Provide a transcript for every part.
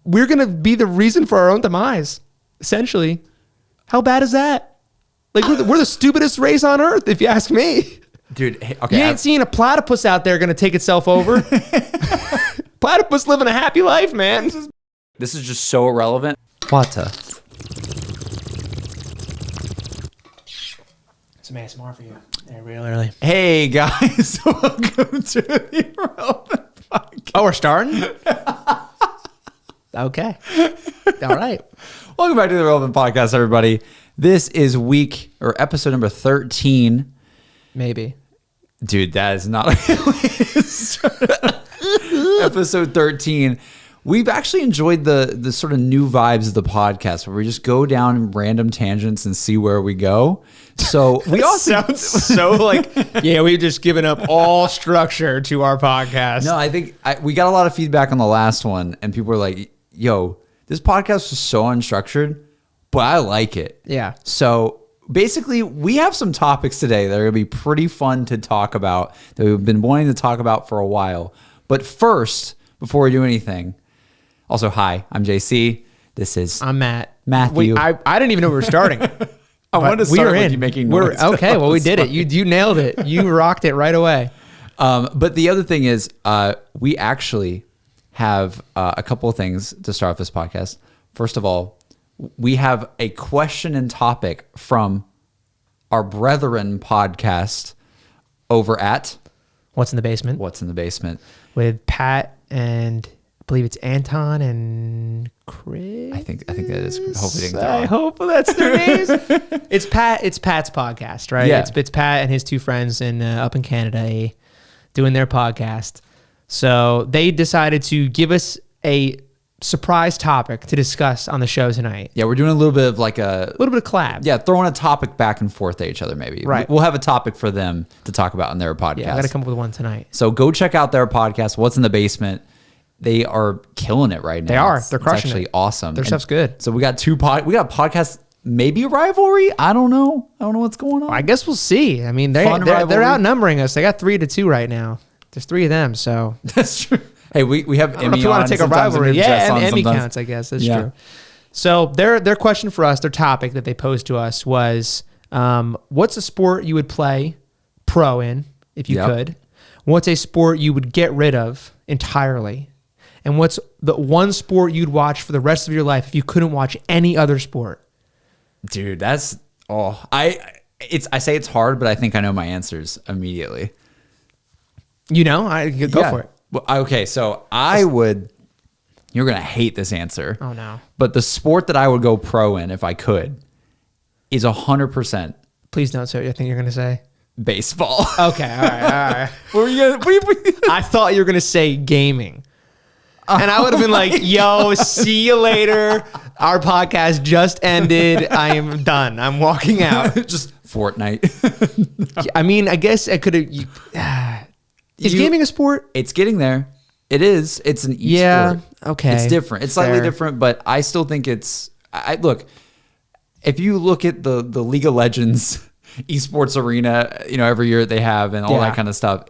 we're going to be the reason for our own demise, essentially. How bad is that? Like, we're the stupidest race on earth, if you ask me. Dude, okay. You ain't seeing a platypus out there going to take itself over. Platypus living a happy life, man. This is just so irrelevant. Water. Some ASMR for you. Yeah, real early. Hey, guys. Welcome to the Irrelevant Podcast. Oh, we're starting? Okay. All right. Welcome back to the Irrelevant Podcast, everybody. This is episode number 13. Maybe. Dude, that is not episode 13. We've actually enjoyed the sort of new vibes of the podcast where we just go down random tangents and see where we go. So we also sounds so like, yeah, we've just given up all structure to our podcast. No, I think we got a lot of feedback on the last one, and people were like, yo, this podcast was so unstructured, but I like it. Yeah. So basically, we have some topics today that are going to be pretty fun to talk about that we've been wanting to talk about for a while. But first, before we do anything, also, hi, I'm JC. I'm Matthew. I didn't even know we were starting. I wanted to start with you making noise. Okay, well, we did it. You nailed it. You rocked it right away. But the other thing is, we actually have a couple of things to start off this podcast. First of all, we have a question and topic from our brethren podcast over at What's in the Basement? What's in the Basement? With Pat and I believe it's Anton and Chris. I think that is. Hopefully, I hope that's their names. It's Pat's podcast, right? Yeah. It's Pat and his two friends up in Canada doing their podcast. So they decided to give us a surprise topic to discuss on the show tonight. Yeah, we're doing a little bit of collab. Yeah, throwing a topic back and forth at each other, maybe. Right. We'll have a topic for them to talk about in their podcast. Yeah, I got to come up with one tonight. So go check out their podcast, What's in the Basement. They are killing it right now. They are. They're crushing it. It's actually awesome. Their stuff's good. So we got we got podcast, maybe rivalry. I don't know what's going on. I guess we'll see. I mean, they're outnumbering us. They got 3-2 right now. There's 3 of them, so that's true. Hey, we have I don't know if you want to take a rivalry. Yeah, Emmy counts, I guess. That's true. So their question for us, their topic that they posed to us was, what's a sport you would play pro in if you could? What's a sport you would get rid of entirely? And what's the one sport you'd watch for the rest of your life if you couldn't watch any other sport? Dude, I say it's hard, but I think I know my answers immediately. You know, go for it. Well, okay, so you're going to hate this answer. Oh, no. But the sport that I would go pro in if I could is 100%. Please don't say what you think you're going to say. Baseball. Okay, all right. I thought you were going to say gaming. And I would have been like, yo, see you later. Our podcast just ended. I am done. I'm walking out. Just Fortnite. No. I mean, I guess I could have... Is gaming a sport? It's getting there. It is. It's an e-sport. Yeah, okay. It's different. It's slightly different, but I still think it's... Look, if you look at the League of Legends esports arena, every year they have and all that kind of stuff,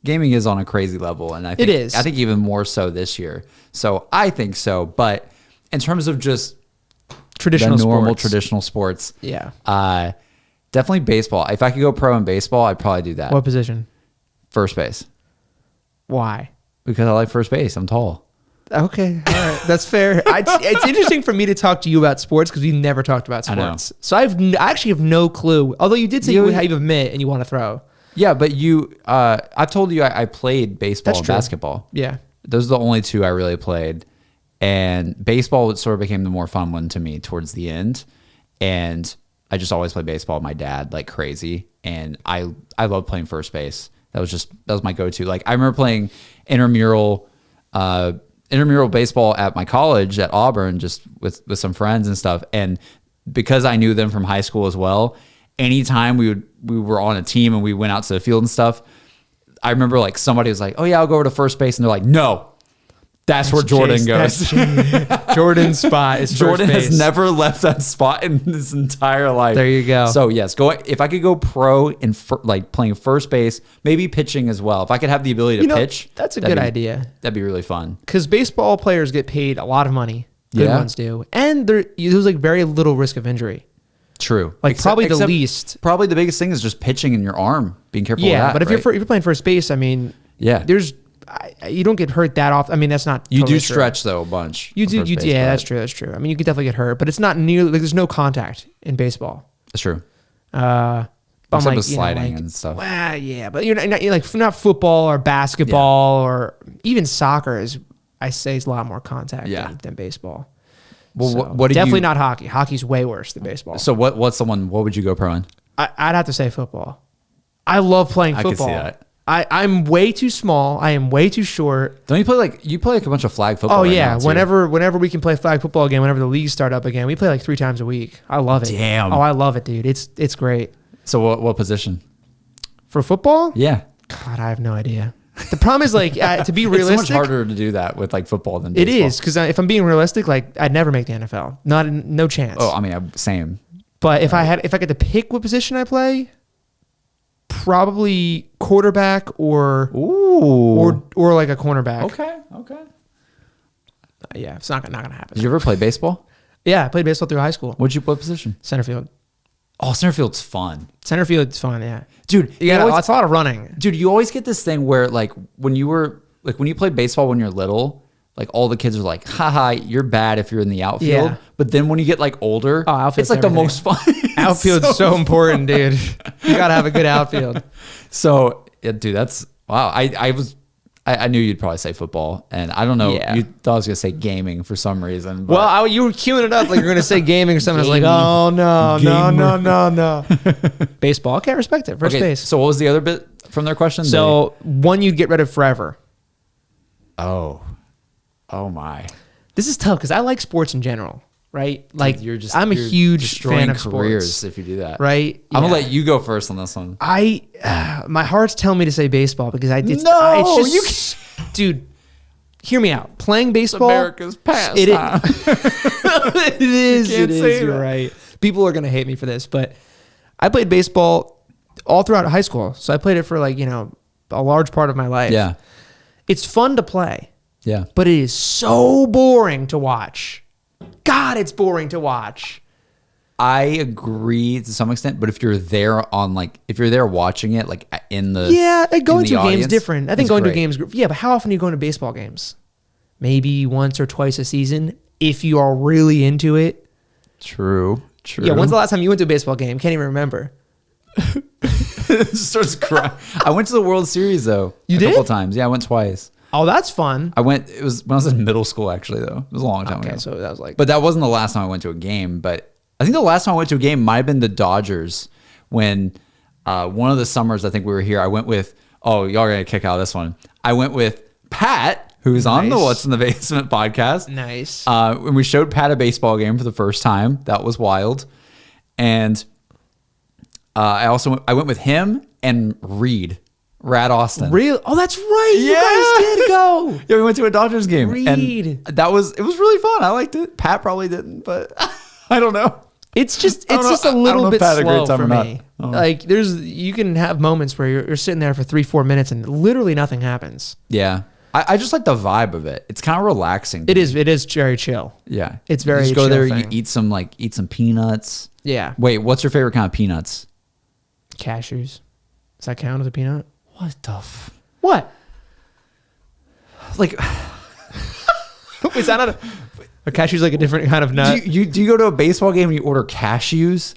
gaming is on a crazy level, and I think it is. I think even more so this year. So I think so, but in terms of just traditional sports, definitely baseball. If I could go pro in baseball, I'd probably do that. What position? First base. Why? Because I like first base. I'm tall. Okay, all right, that's fair. It's interesting for me to talk to you about sports because we never talked about sports. So I actually have no clue. Although you did say you have a mitt and you want to throw. Yeah, but I've told you I played baseball and basketball. Yeah. Those are the only 2 I really played. And baseball sort of became the more fun one to me towards the end. And I just always played baseball with my dad like crazy. And I love playing first base. That was my go-to. Like I remember playing intramural baseball at my college at Auburn, just with some friends and stuff. And because I knew them from high school as well, anytime we were on a team and we went out to the field and stuff, I remember like somebody was like, oh yeah, I'll go over to first base. And they're like, no, That's where Jordan goes. Jordan's spot is Jordan first base. has never left that spot in his entire life. There you go. So yes, if I could go pro in like playing first base, maybe pitching as well. If I could have the ability to pitch, that's a good idea. That'd be really fun. Because baseball players get paid a lot of money. Good ones do, and there's like very little risk of injury. True. Like probably the least. Probably the biggest thing is just pitching in your arm. Being careful. with that, but if you're playing first base, I mean, you don't get hurt that often. I mean, that's not. You do stretch though a bunch. You do. Yeah, that's true. That's true. I mean, you could definitely get hurt, but it's not nearly like there's no contact in baseball. That's true. But except with sliding and stuff. Well, yeah, but you're not football or basketball or even soccer is I say it's a lot more contact than baseball. Well, so, what definitely not hockey. Hockey's way worse than baseball. So what's the one? What would you go pro in? I'd have to say football. I love playing football. I can see that. I'm way too small. I am way too short. Don't you play like a bunch of flag football? Oh yeah, whenever we can play flag football again, whenever the leagues start up again, we play like 3 times a week. I love it. Damn. Oh, I love it, dude. It's great. So what position? For football? Yeah. God, I have no idea. The problem is like to be realistic, it's so much harder to do that with like football than baseball. It is because if I'm being realistic, like I'd never make the NFL. No chance. Oh, I mean, same. But if I get to pick what position I play, probably quarterback or like a cornerback. Okay. Yeah, it's not gonna happen. Did you ever play baseball? Yeah, I played baseball through high school. What'd you play position? Center field. Oh, center field's fun. Center field's fun, yeah. Dude, it's a lot of running. Dude, you always get this thing where like when you played baseball when you're little, like all the kids are like, haha, you're bad if you're in the outfield. Yeah. But then when you get like older, it's like the most fun. Outfield's so important, dude. You gotta have a good outfield. So yeah, dude, that's wow. I knew you'd probably say football, and I don't know. Yeah. You thought I was gonna say gaming for some reason. Well, you were queuing it up like you're gonna say gaming or something. I was like, oh no. Baseball. Okay, I respect it. First base. So what was the other bit from their question? So one you'd get rid of forever. Oh my. This is tough because I like sports in general, right? Like I'm a huge fan of careers sports. If you do that, right? I'm gonna let you go first on this one. My heart's telling me to say baseball because dude, hear me out. Playing baseball, it's America's pastime. It is. You're right. People are gonna hate me for this, but I played baseball all throughout high school, so I played it for like a large part of my life. Yeah, it's fun to play. Yeah, but it is so boring to watch. God, it's boring to watch. I agree to some extent, but if you're there watching it, like in the going to a game is different. I think going to games, but how often are you going to baseball games? Maybe once or twice a season if you are really into it. True. Yeah, when's the last time you went to a baseball game? Can't even remember. Starts crying. I went to the World Series though. You did? A couple times. Yeah, I went twice. Oh, that's fun. It was when I was in middle school, actually, though. It was a long time ago. So that was like... But that wasn't the last time I went to a game. But I think the last time I went to a game might have been the Dodgers when one of the summers I think we were here. I went with... Oh, y'all are going to kick out of this one. I went with Pat, who's on the What's in the Basement podcast. Nice. When we showed Pat a baseball game for the first time. That was wild. And I went with him and Rad Austin. Real? Oh, that's right. Yeah. You guys did go. Yeah, we went to a Dodgers game. Reed. And it was really fun. I liked it. Pat probably didn't, but I don't know. It's just a little bit slow for me. Like you can have moments where you're sitting there for 3-4 minutes and literally nothing happens. Yeah. I just like the vibe of it. It's kind of relaxing. It is very chill. Yeah. It's very chill. You just go there, you eat some peanuts. Yeah. Wait, what's your favorite kind of peanuts? Cashews. Does that count as a peanut? What the What? Like, is that not a cashew's like a different kind of nut? Do you go to a baseball game and you order cashews?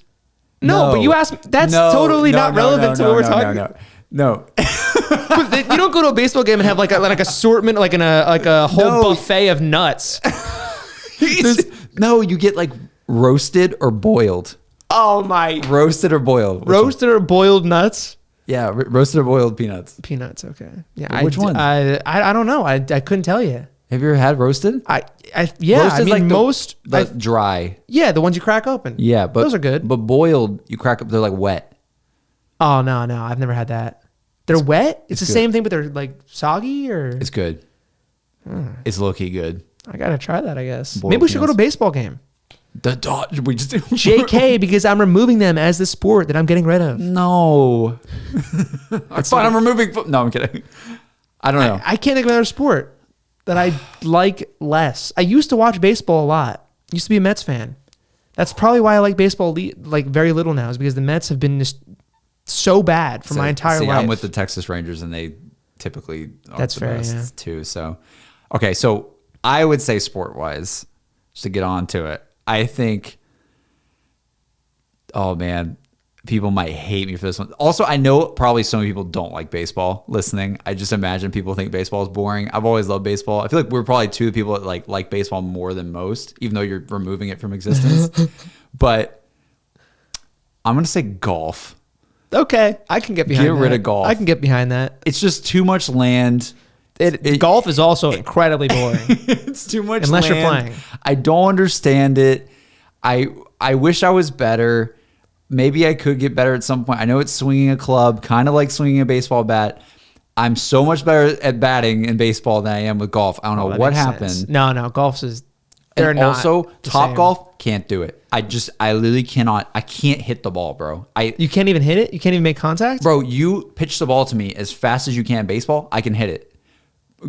No, but you asked. That's totally not relevant to what we're talking about. No. You don't go to a baseball game and have like assortment, like a whole buffet of nuts. No, you get like roasted or boiled. Oh my! Roasted or boiled? Roasted or boiled nuts? Yeah, roasted or boiled peanuts. Peanuts, okay. Yeah, which one? I don't know. I couldn't tell you. Have you ever had roasted? Roasted's I mean, like dry. Yeah, the ones you crack open. Yeah, but those are good. But boiled, you crack up. They're like wet. Oh no, I've never had that. They're wet. It's the good. Same thing, but they're like soggy or. It's good. is low-key good. I got to try that, I guess. Maybe we should go to a baseball game. The Dodge, we just JK, because I'm removing them as the sport that I'm getting rid of. No. That's fine. I'm removing. No, I'm kidding. I don't know. I can't think of another sport that I like less. I used to watch baseball a lot. Used to be a Mets fan. That's probably why I like baseball like very little now, is because the Mets have been just so bad for my entire life. I'm with the Texas Rangers, and they typically are That's the fair, best too. So, okay, so I would say sport-wise, just to get on to it, I think, oh man, people might hate me for this one. Also, I know probably some people don't like baseball listening. I just imagine people think baseball is boring. I've always loved baseball. I feel like we're probably two of the people that like baseball more than most, even though you're removing it from existence. But I'm going to say golf. Okay, I can get behind that. Get rid of golf. I can get behind that. It's just too much land. Golf is also incredibly boring. It's too much unless land. You're playing. I don't understand it. I wish I was better. Maybe I could get better at some point. I know it's swinging a club, kind of like swinging a baseball bat. I'm so much better at batting in baseball than I am with golf. I don't know what happened. Sense. No, golf's is. And also, Top Golf can't do it. I literally cannot. I can't hit the ball, bro. You can't even hit it? You can't even make contact? Bro, you pitch the ball to me as fast as you can in baseball, I can hit it.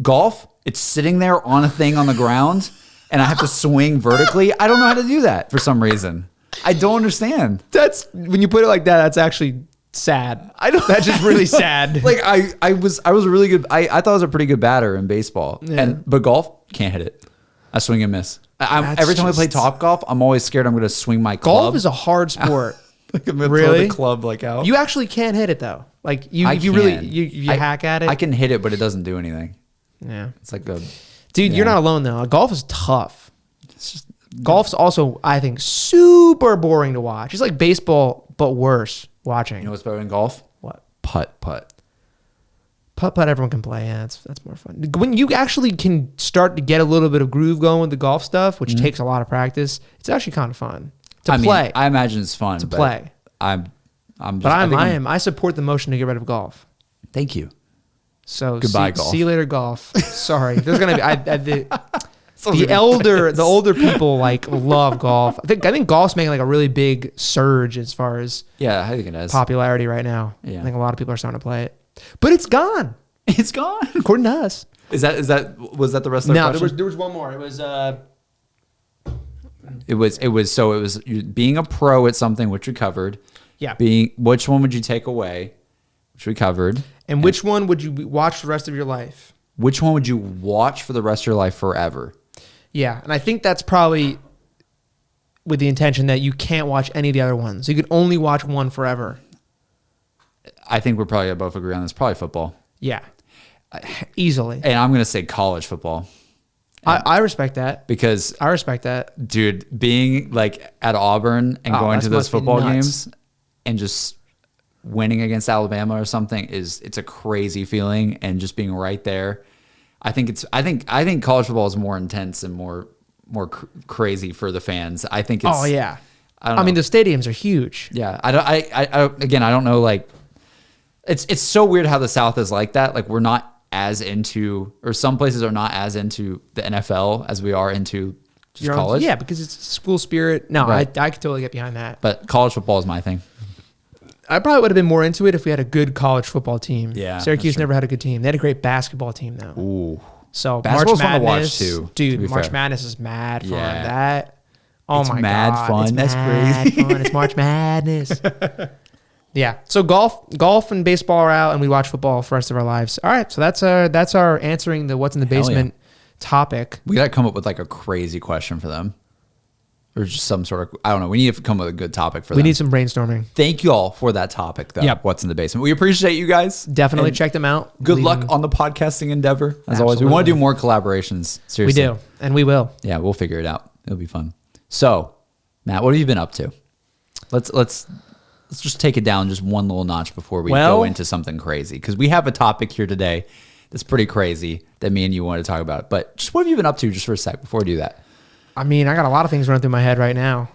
Golf, it's sitting there on a thing on the ground, and I have to swing vertically. I don't know how to do that for some reason. I don't understand. That's when you put it like that. That's actually sad. That's just really sad. Like I was really good. I thought I was a pretty good batter in baseball, but golf can't hit it. I swing and miss. Every time I play Top Golf, I'm always scared I'm going to swing my club. Golf is a hard sport. Like I'm gonna throw the club like out. You actually can't hit it though. Like you hack at it. I can hit it, but it doesn't do anything. Yeah, it's like a dude. You're not alone though. Golf is tough. It's just. Golf's also, I think, super boring to watch. It's like baseball, but worse watching. You know what's better than golf? What? Putt. Everyone can play. Yeah, that's more fun. When you actually can start to get a little bit of groove going with the golf stuff, which takes a lot of practice, it's actually kind of fun to play. I imagine it's fun to play. I support the motion to get rid of golf. Thank you. So goodbye, golf. See you later, golf. Sorry, there's gonna be the older people like love golf. I think golf's making like a really big surge as far as I think it is popularity right now. Yeah. I think a lot of people are starting to play it, but it's gone. It's gone according to us. Was that the rest of the question? there was one more. It was being a pro at something, which we covered. Yeah. Which one would you take away, which we covered, and which one would you watch the rest of your life? Which one would you watch for the rest of your life forever? Yeah, and I think that's probably with the intention that you can't watch any of the other ones. You could only watch one forever. I think we're probably both agree on this. Probably football. Yeah, easily. And I'm going to say college football. I respect that. Because I respect that. Dude, being like at Auburn and going to those football games and just winning against Alabama or something it's a crazy feeling, and just being right there. I think college football is more intense and more crazy for the fans. I think it's. Oh yeah. I mean, the stadiums are huge. Yeah. I don't know. Like, it's so weird how the South is like that. Like, we're not as into, or some places are not as into the NFL as we are into just college. Yeah, because it's school spirit. No, right. I could totally get behind that. But college football is my thing. I probably would have been more into it if we had a good college football team. Yeah, Syracuse never had a good team. They had a great basketball team though. Ooh. So basketball's March Madness, fun to watch too. Dude, March Madness is mad fun. Yeah. That. Oh it's my mad god, fun. it's That's mad crazy. Fun. It's March Madness. Yeah. So golf and baseball are out, and we watch football for the rest of our lives. All right. So that's our answering the what's in the basement topic. We got to come up with like a crazy question for them. Or just some sort of, I don't know. We need to come up with a good topic for them. We need some brainstorming. Thank you all for that topic, though. Yep. What's in the basement? We appreciate you guys. Definitely and check them out. Good luck on the podcasting endeavor. As always, we want to do more collaborations. Seriously. We do, and we will. Yeah, we'll figure it out. It'll be fun. So, Matt, what have you been up to? Let's just take it down just one little notch before we go into something crazy, because we have a topic here today that's pretty crazy that me and you want to talk about. But just what have you been up to just for a sec before we do that? I mean, I got a lot of things running through my head right now.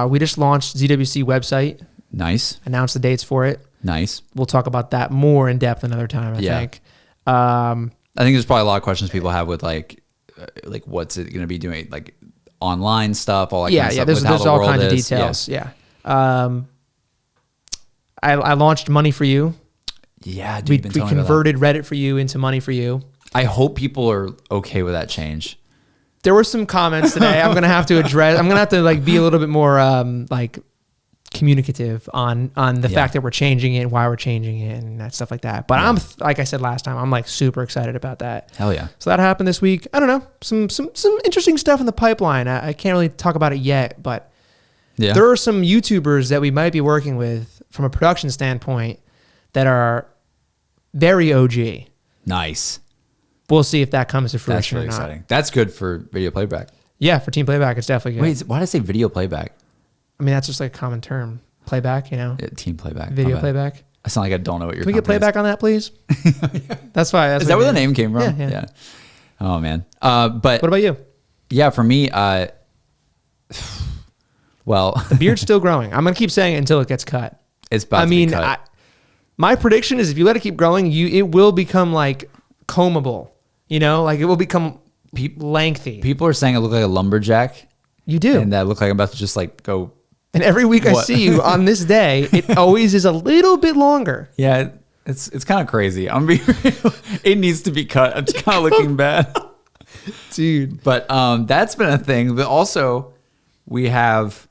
We just launched ZWC website. Nice. Announced the dates for it. Nice. We'll talk about that more in depth another time, I think. I think there's probably a lot of questions people have with like like what's it going to be doing, like online stuff, all that yeah, kind of yeah. stuff. There's all kinds of details. Yeah. I launched Money for You. Yeah, dude, we converted Reddit for You into Money for You. I hope people are okay with that change. There were some comments today. I'm gonna have to address. I'm gonna have to like be a little bit more like communicative on the fact that we're changing it and why we're changing it and that stuff like that. But I'm like I said last time, I'm like super excited about that. Hell yeah! So that happened this week. I don't know, some interesting stuff in the pipeline. I can't really talk about it yet, but there are some YouTubers that we might be working with from a production standpoint that are very OG. Nice. We'll see if that comes to fruition. That's really exciting. That's good for video playback. Yeah, for team playback, it's definitely good. Wait, why did I say video playback? I mean, that's just like a common term. Playback, you know? Yeah, team playback. Video playback. I sound like I don't know what you're. Can we get playback on that, please? That's fine. Is that where the name came from? Yeah. Oh, man. But what about you? Yeah, for me, well. The beard's still growing. I'm going to keep saying it until it gets cut. It's about to be cut. My prediction is if you let it keep growing, it will become like combable. You know, like it will become lengthy. People are saying I look like a lumberjack. You do. And I look like I'm about to just like go. And every week I see you on this day, it always is a little bit longer. Yeah, it's kind of crazy. I'm being real. It needs to be cut. It's kind of looking bad. Dude. But that's been a thing. But also we have,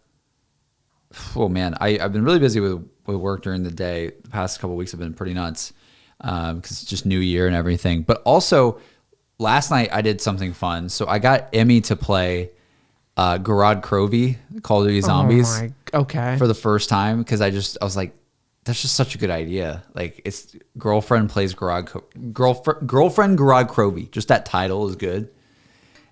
oh man, I've been really busy with work during the day. The past couple of weeks have been pretty nuts because it's just New Year and everything. But also last night I did something fun. So I got Emmy to play Garad Crovey, Call of Duty Zombies. Okay. For the first time because I was like, that's just such a good idea. Like it's girlfriend plays girlfriend Garad Crovey. Just that title is good.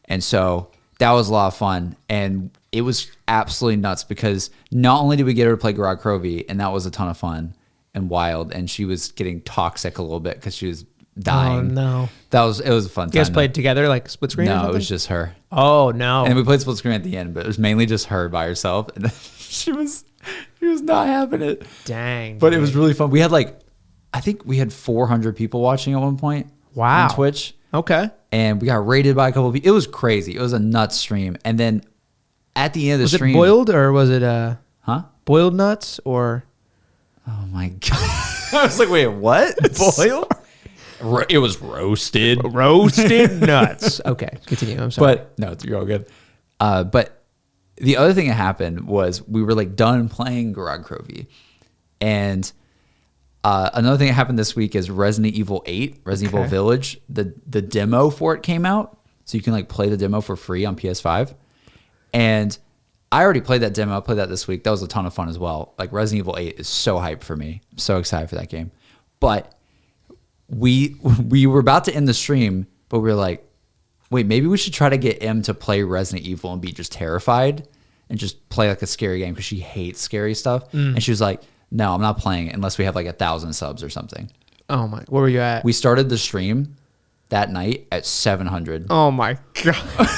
And so that was a lot of fun. And it was absolutely nuts because not only did we get her to play Garad Crovey, and that was a ton of fun and wild, and she was getting toxic a little bit because she was dying. Oh no. It was a fun time. You guys played together like split screen? No, it was just her. Oh no. And we played split screen at the end, but it was mainly just her by herself. And she was not having it. Dang. But it was really fun. We had I think we had 400 people watching at one point. Wow. On Twitch. Okay. And we got rated by a couple of people. It was crazy. It was a nuts stream. And then at the end of the stream. Was it boiled or was it boiled nuts or? Oh my God. I was like, wait, what? Boiled? It was roasted. Roasted nuts. Okay, continue. I'm sorry. But no, you're all good. But the other thing that happened was we were like done playing Garad Crovey. And another thing that happened this week is Resident Evil 8, Resident Evil Village, the demo for it came out. So you can like play the demo for free on PS5. And I already played that demo. I played that this week. That was a ton of fun as well. Like Resident Evil 8 is so hyped for me. I'm so excited for that game. But we were about to end the stream, but we were like, wait, maybe we should try to get Em to play Resident Evil and be just terrified and just play like a scary game because she hates scary stuff. And she was like, no, I'm not playing it unless we have like 1,000 subs or something. Oh my, where were you at? We started the stream that night at 700. Oh my God.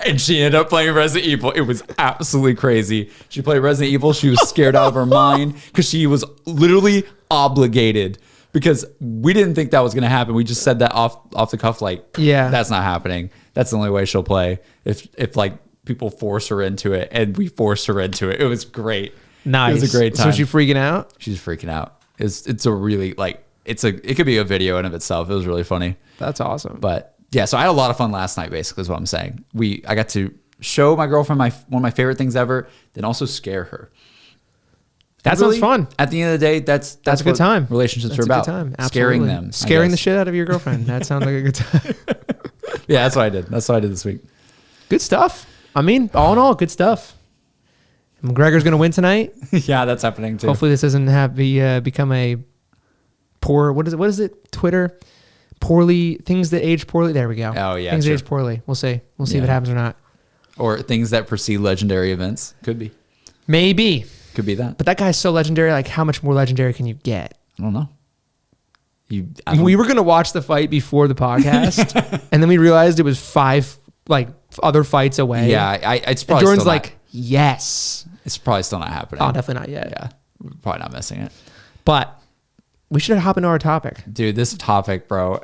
And she ended up playing Resident Evil. It was absolutely crazy. She played Resident Evil. She was scared out of her mind because she was literally obligated because we didn't think that was going to happen. We just said that off the cuff, like, yeah, that's not happening. That's the only way she'll play if like people force her into it, and we forced her into it. It was great. Nice. It was a great time. So was she freaking out? She's freaking out. It's a really it could be a video in of itself. It was really funny. That's awesome. But yeah, so I had a lot of fun last night, basically is what I'm saying. I got to show my girlfriend one of my favorite things ever, then also scare her. That sounds fun. At the end of the day, that's a good time. Relationships are about. That's a good time. Scaring them. Scaring the shit out of your girlfriend. That sounds like a good time. Yeah, that's what I did. That's what I did this week. Good stuff. I mean, all in all, good stuff. McGregor's going to win tonight. Yeah, that's happening too. Hopefully this doesn't become a poor, what is it? Twitter? Things that age poorly. There we go. Oh yeah. Things that age poorly. We'll see. We'll see if it happens or not. Or things that precede legendary events. Could be. Maybe. Could be that. But that guy's so legendary. Like, how much more legendary can you get? I don't know. We were going to watch the fight before the podcast, and then we realized it was 5 like other fights away. Yeah, it's probably Jordan's still like, yes. It's probably still not happening. Oh, definitely not yet. Yeah, we're probably not missing it. But we should hop into our topic. Dude, this topic, bro.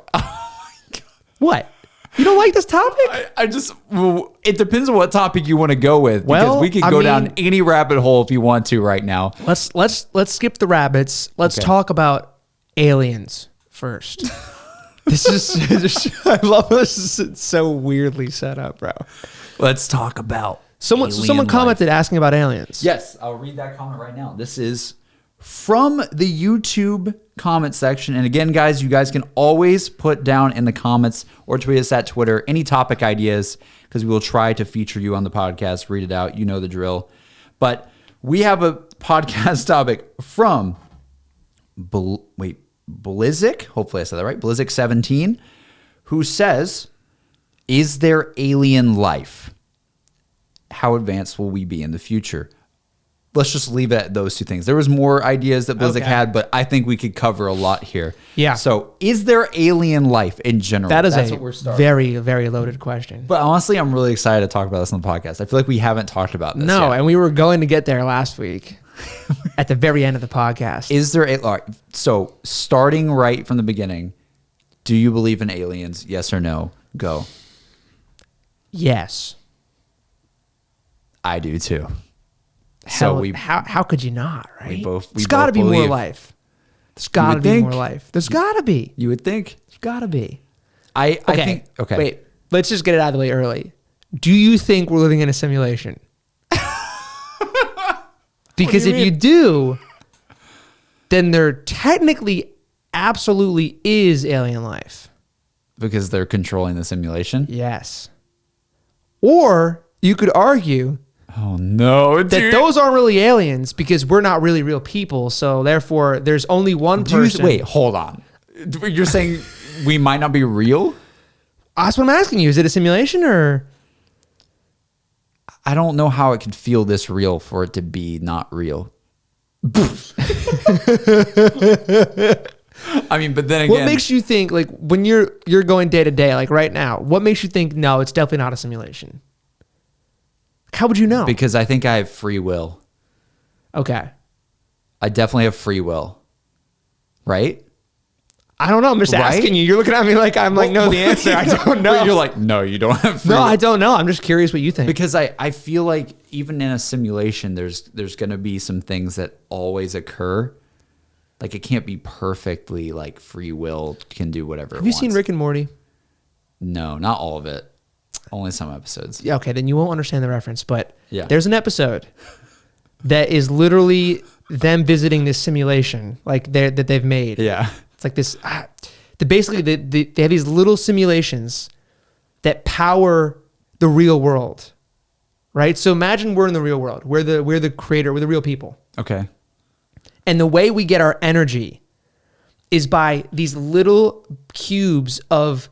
What? You don't like this topic? It depends on what topic you want to go with. Because we could go down any rabbit hole if you want to right now. Let's skip the rabbits. Let's talk about aliens first. This is I love this. It's so weirdly set up, bro. Let's talk about someone commented asking about aliens. Yes, I'll read that comment right now. This is from the YouTube comment section. And again, guys, you guys can always put down in the comments or tweet us at Twitter any topic ideas, because we will try to feature you on the podcast, read it out. You know the drill. But we have a podcast topic from Blizzik, hopefully I said that right, Blizzik17, who says, is there alien life? How advanced will we be in the future? Let's just leave it at those two things. There was more ideas that Blizzik had, but I think we could cover a lot here. Yeah. So is there alien life in general? That's a very, very loaded question. But honestly, I'm really excited to talk about this on the podcast. I feel like we haven't talked about this No, yet. and we were going to get there last week at the very end of the podcast. Is there so starting right from the beginning, do you believe in aliens? Yes or no? Go. Yes. I do too. How could you not, right? There's got to be more life. There's got to be more life. There's got to be. You would think. There's got to be. I think. Okay. Wait. Let's just get it out of the way early. Do you think we're living in a simulation? Because if you do, then there technically absolutely is alien life. Because they're controlling the simulation? Yes. Or you could argue oh no, dude, that those aren't really aliens because we're not really real people. So therefore, there's only one person. Wait, hold on. You're saying we might not be real? That's what I'm asking you. Is it a simulation or? I don't know how it could feel this real for it to be not real. I mean, but then again, what makes you think, like, when you're going day to day, like right now, what makes you think, no, it's definitely not a simulation? How would you know? Because I think I have free will. Okay. I definitely have free will. Right? I don't know. I'm just asking you. You're looking at me like I'm like, no, the answer. I don't know. You're like, no, you don't have free will. No, I don't know. I'm just curious what you think. Because I feel like even in a simulation, there's going to be some things that always occur. Like it can't be perfectly like free will can do whatever it wants. Have you seen Rick and Morty? No, not all of it. Only some episodes. Yeah, okay, then you won't understand the reference. But yeah, there's an episode that is literally them visiting this simulation like that they've made. Yeah. It's like this. Basically, they have these little simulations that power the real world, right? So imagine we're in the real world. We're the creator. We're the real people. Okay. And the way we get our energy is by these little cubes of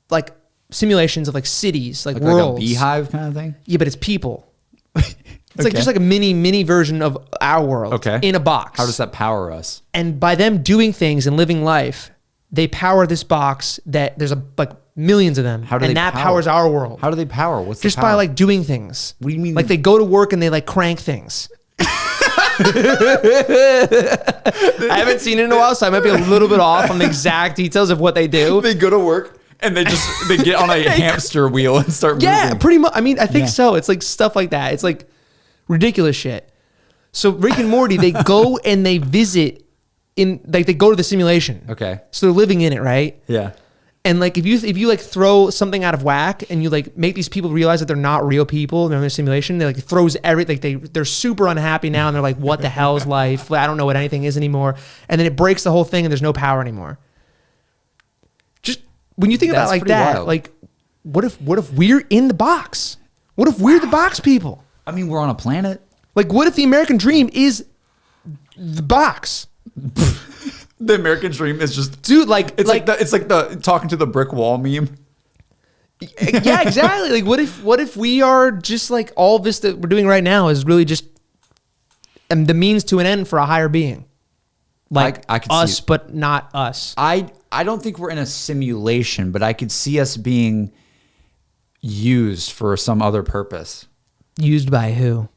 like simulations of like cities, like worlds. Like a beehive kind of thing? Yeah, but it's people. It's like just like a mini version of our world in a box. How does that power us? And by them doing things and living life, they power this box that there's like millions of them. How do and that powers our world. How do they power? What's just the power? By like doing things. What do you mean? Like they go to work and they like crank things. I haven't seen it in a while, so I might be a little bit off on the exact details of what they do. They go to work and they get on a hamster wheel and start moving. Yeah, pretty much. I mean, I think so. It's like stuff like that. It's like ridiculous shit. So Rick and Morty, they go and they visit they go to the simulation. Okay. So they're living in it, right? Yeah. And like if you like throw something out of whack and you like make these people realize that they're not real people, they're in their simulation, they like throws everything. They're super unhappy now and they're like, what the hell is life? I don't know what anything is anymore. And then it breaks the whole thing and there's no power anymore. Just when you think about it like that, wild. Like what if we're in the box? What if we're the box people? I mean, we're on a planet. Like what if the American dream is the box? The American dream is just, dude. Like it's like the talking to the brick wall meme. Yeah, exactly. Like, what if we are just like all this that we're doing right now is really just the means to an end for a higher being, like I could us, but not us. I don't think we're in a simulation, but I could see us being used for some other purpose. Used by who?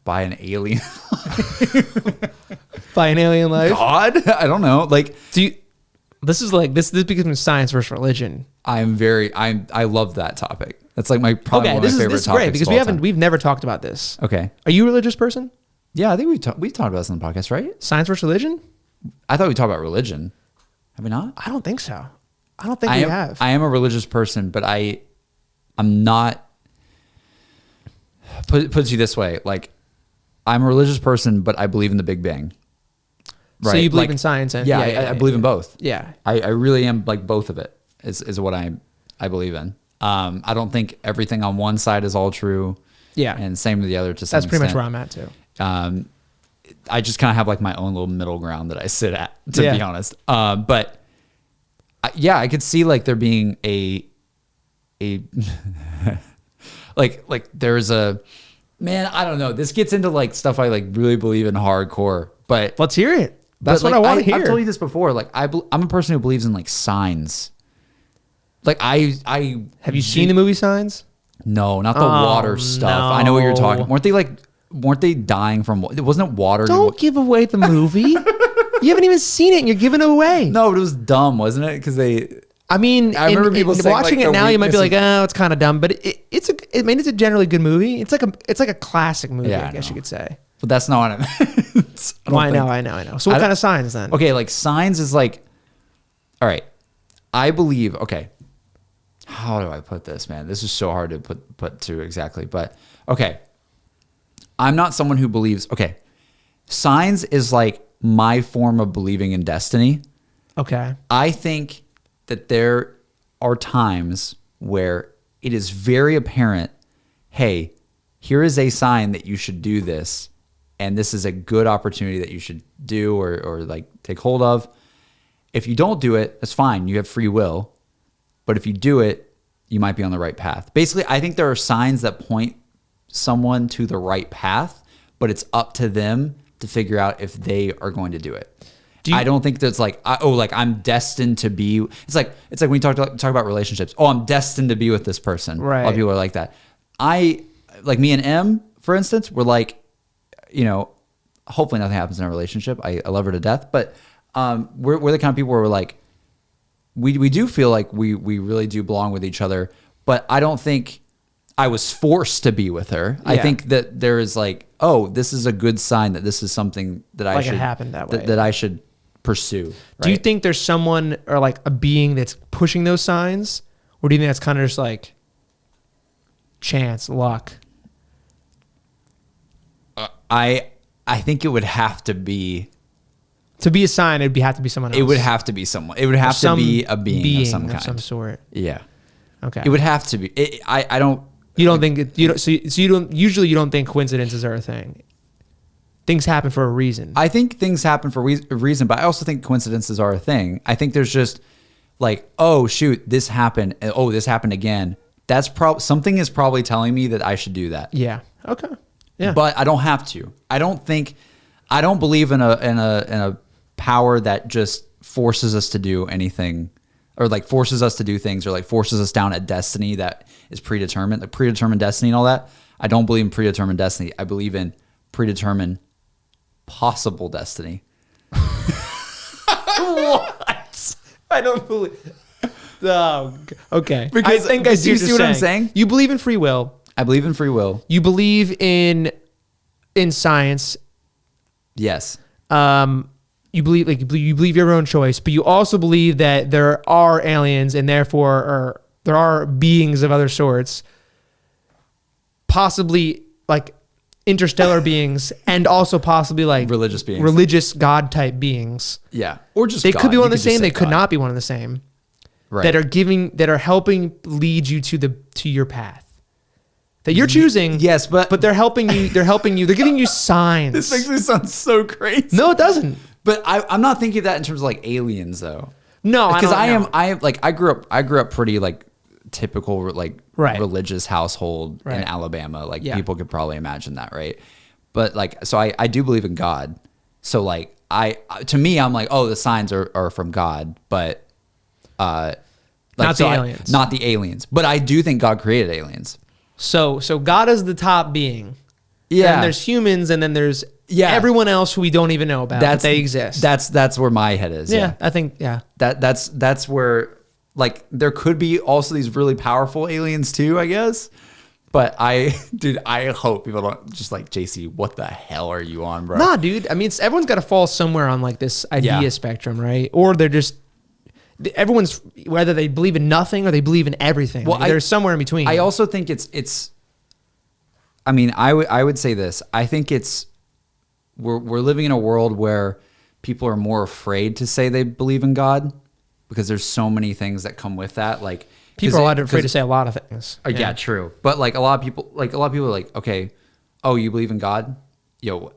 By an alien. By an alien life? God? I don't know. Like, this becomes science versus religion. I love that topic. That's like probably one of my favorite this is topics great because we've never talked about this. Okay. Are you a religious person? Yeah, I think we've talked about this on the podcast, right? Science versus religion? I thought we talked about religion. Have we not? I don't think so. I don't think we have. I am a religious person, but I'm not. Put it to you this way, like I'm a religious person, but I believe in the Big Bang. Right. So you believe in science and I believe in both. Yeah. I really am like both of it is what I believe in. I don't think everything on one side is all true. Yeah. And same with the other to some That's pretty extent. much where I'm at too. I just kind of have like my own little middle ground that I sit at, to be honest. But I could see like there being a like there's a, man, I don't know. This gets into like stuff I like really believe in hardcore, but let's hear it. That's what like, I want to hear. I've told you this before. Like I'm a person who believes in like signs. Like I have you seen the movie Signs? No, not the water stuff. No. I know what you're talking. Weren't they dying from? Wasn't it water? Don't give away the movie. You haven't even seen it and you're giving it away. No, but it was dumb, wasn't it? Because I remember people saying, watching like, it now. You might be like, "Oh, it's kind of dumb," but it's a generally good movie. It's like a classic movie, I guess you could say. But that's not what I meant. I know. So what kind of signs then? Okay, like signs is like, all right. I believe. Okay, how do I put this, man? This is so hard to put to exactly, but okay. I'm not someone who believes. Okay, signs is like my form of believing in destiny. Okay, I think that there are times where it is very apparent, hey, here is a sign that you should do this, and this is a good opportunity that you should do or like take hold of. If you don't do it, that's fine. You have free will. But if you do it, you might be on the right path. Basically, I think there are signs that point someone to the right path, but it's up to them to figure out if they are going to do it. I don't think that's like, I'm destined to be. It's like when you talk about relationships. Oh, I'm destined to be with this person. Right. A lot of people are like that. Like me and M, for instance, we're like, hopefully nothing happens in our relationship. I love her to death, but we're the kind of people where we're like, we do feel like we really do belong with each other, but I don't think I was forced to be with her. Yeah. I think that there is like, oh, this is a good sign that this is something that I should, it happened that way. That I should pursue. Right? Do you think there's someone or like a being that's pushing those signs, or do you think that's kind of just like chance, luck? I think it would have to be. To be a sign, it would have to be someone else. It would have to be someone. It would have to be a being of some kind. Of some sort. Yeah. Okay. It would have to be. I don't. You don't think you don't. So you don't. Usually, you don't think coincidences are a thing. Things happen for a reason. I think things happen for a reason, but I also think coincidences are a thing. I think there's just like, oh shoot, this happened. Oh, this happened again. That's something is probably telling me that I should do that. Yeah. Okay. Yeah. But I don't have to. I don't believe in a power that just forces us to do anything, or like forces us to do things, or like forces us down a destiny that is predetermined, like predetermined destiny and all that. I don't believe in predetermined destiny. I believe in predetermined possible destiny. What? I don't believe. Oh, okay. Because I think I see what I'm saying. You believe in free will. I believe in free will. You believe in science. Yes. You believe your own choice, but you also believe that there are aliens and therefore there are beings of other sorts, possibly like interstellar beings, and also possibly like religious beings, religious God type beings. Yeah, or just they God. Could be one of the same. They could not be one of the same. Right. That are helping lead you to your path that you're choosing. Yes, but they're helping you. They're helping you. They're giving you signs. This makes me sound so crazy. No, it doesn't. But I'm not thinking of that in terms of like aliens though. No, because I am like I grew up pretty like typical like religious household in Alabama. Like people could probably imagine that, right? But like, so I do believe in God. So like to me, I'm like, oh, the signs are from God, but like, not the aliens. Not the aliens. But I do think God created aliens. So God is the top being. Yeah. And there's humans, and then there's everyone else who we don't even know about. That they exist. That's where my head is. Yeah, I think. Yeah. That's where like there could be also these really powerful aliens too, I guess. But I hope people don't just like, JC, what the hell are you on, bro? Nah, dude. I mean, everyone's got to fall somewhere on like this idea spectrum, right? Or they're just, everyone's, whether they believe in nothing or they believe in everything. Well, like, there's somewhere in between. I also think it's, I mean, I would say this. I think we're living in a world where people are more afraid to say they believe in God because there's so many things that come with that. Like, people are afraid to say a lot of things. Yeah, true. But like a lot of people are like, okay, oh, you believe in God? Yo,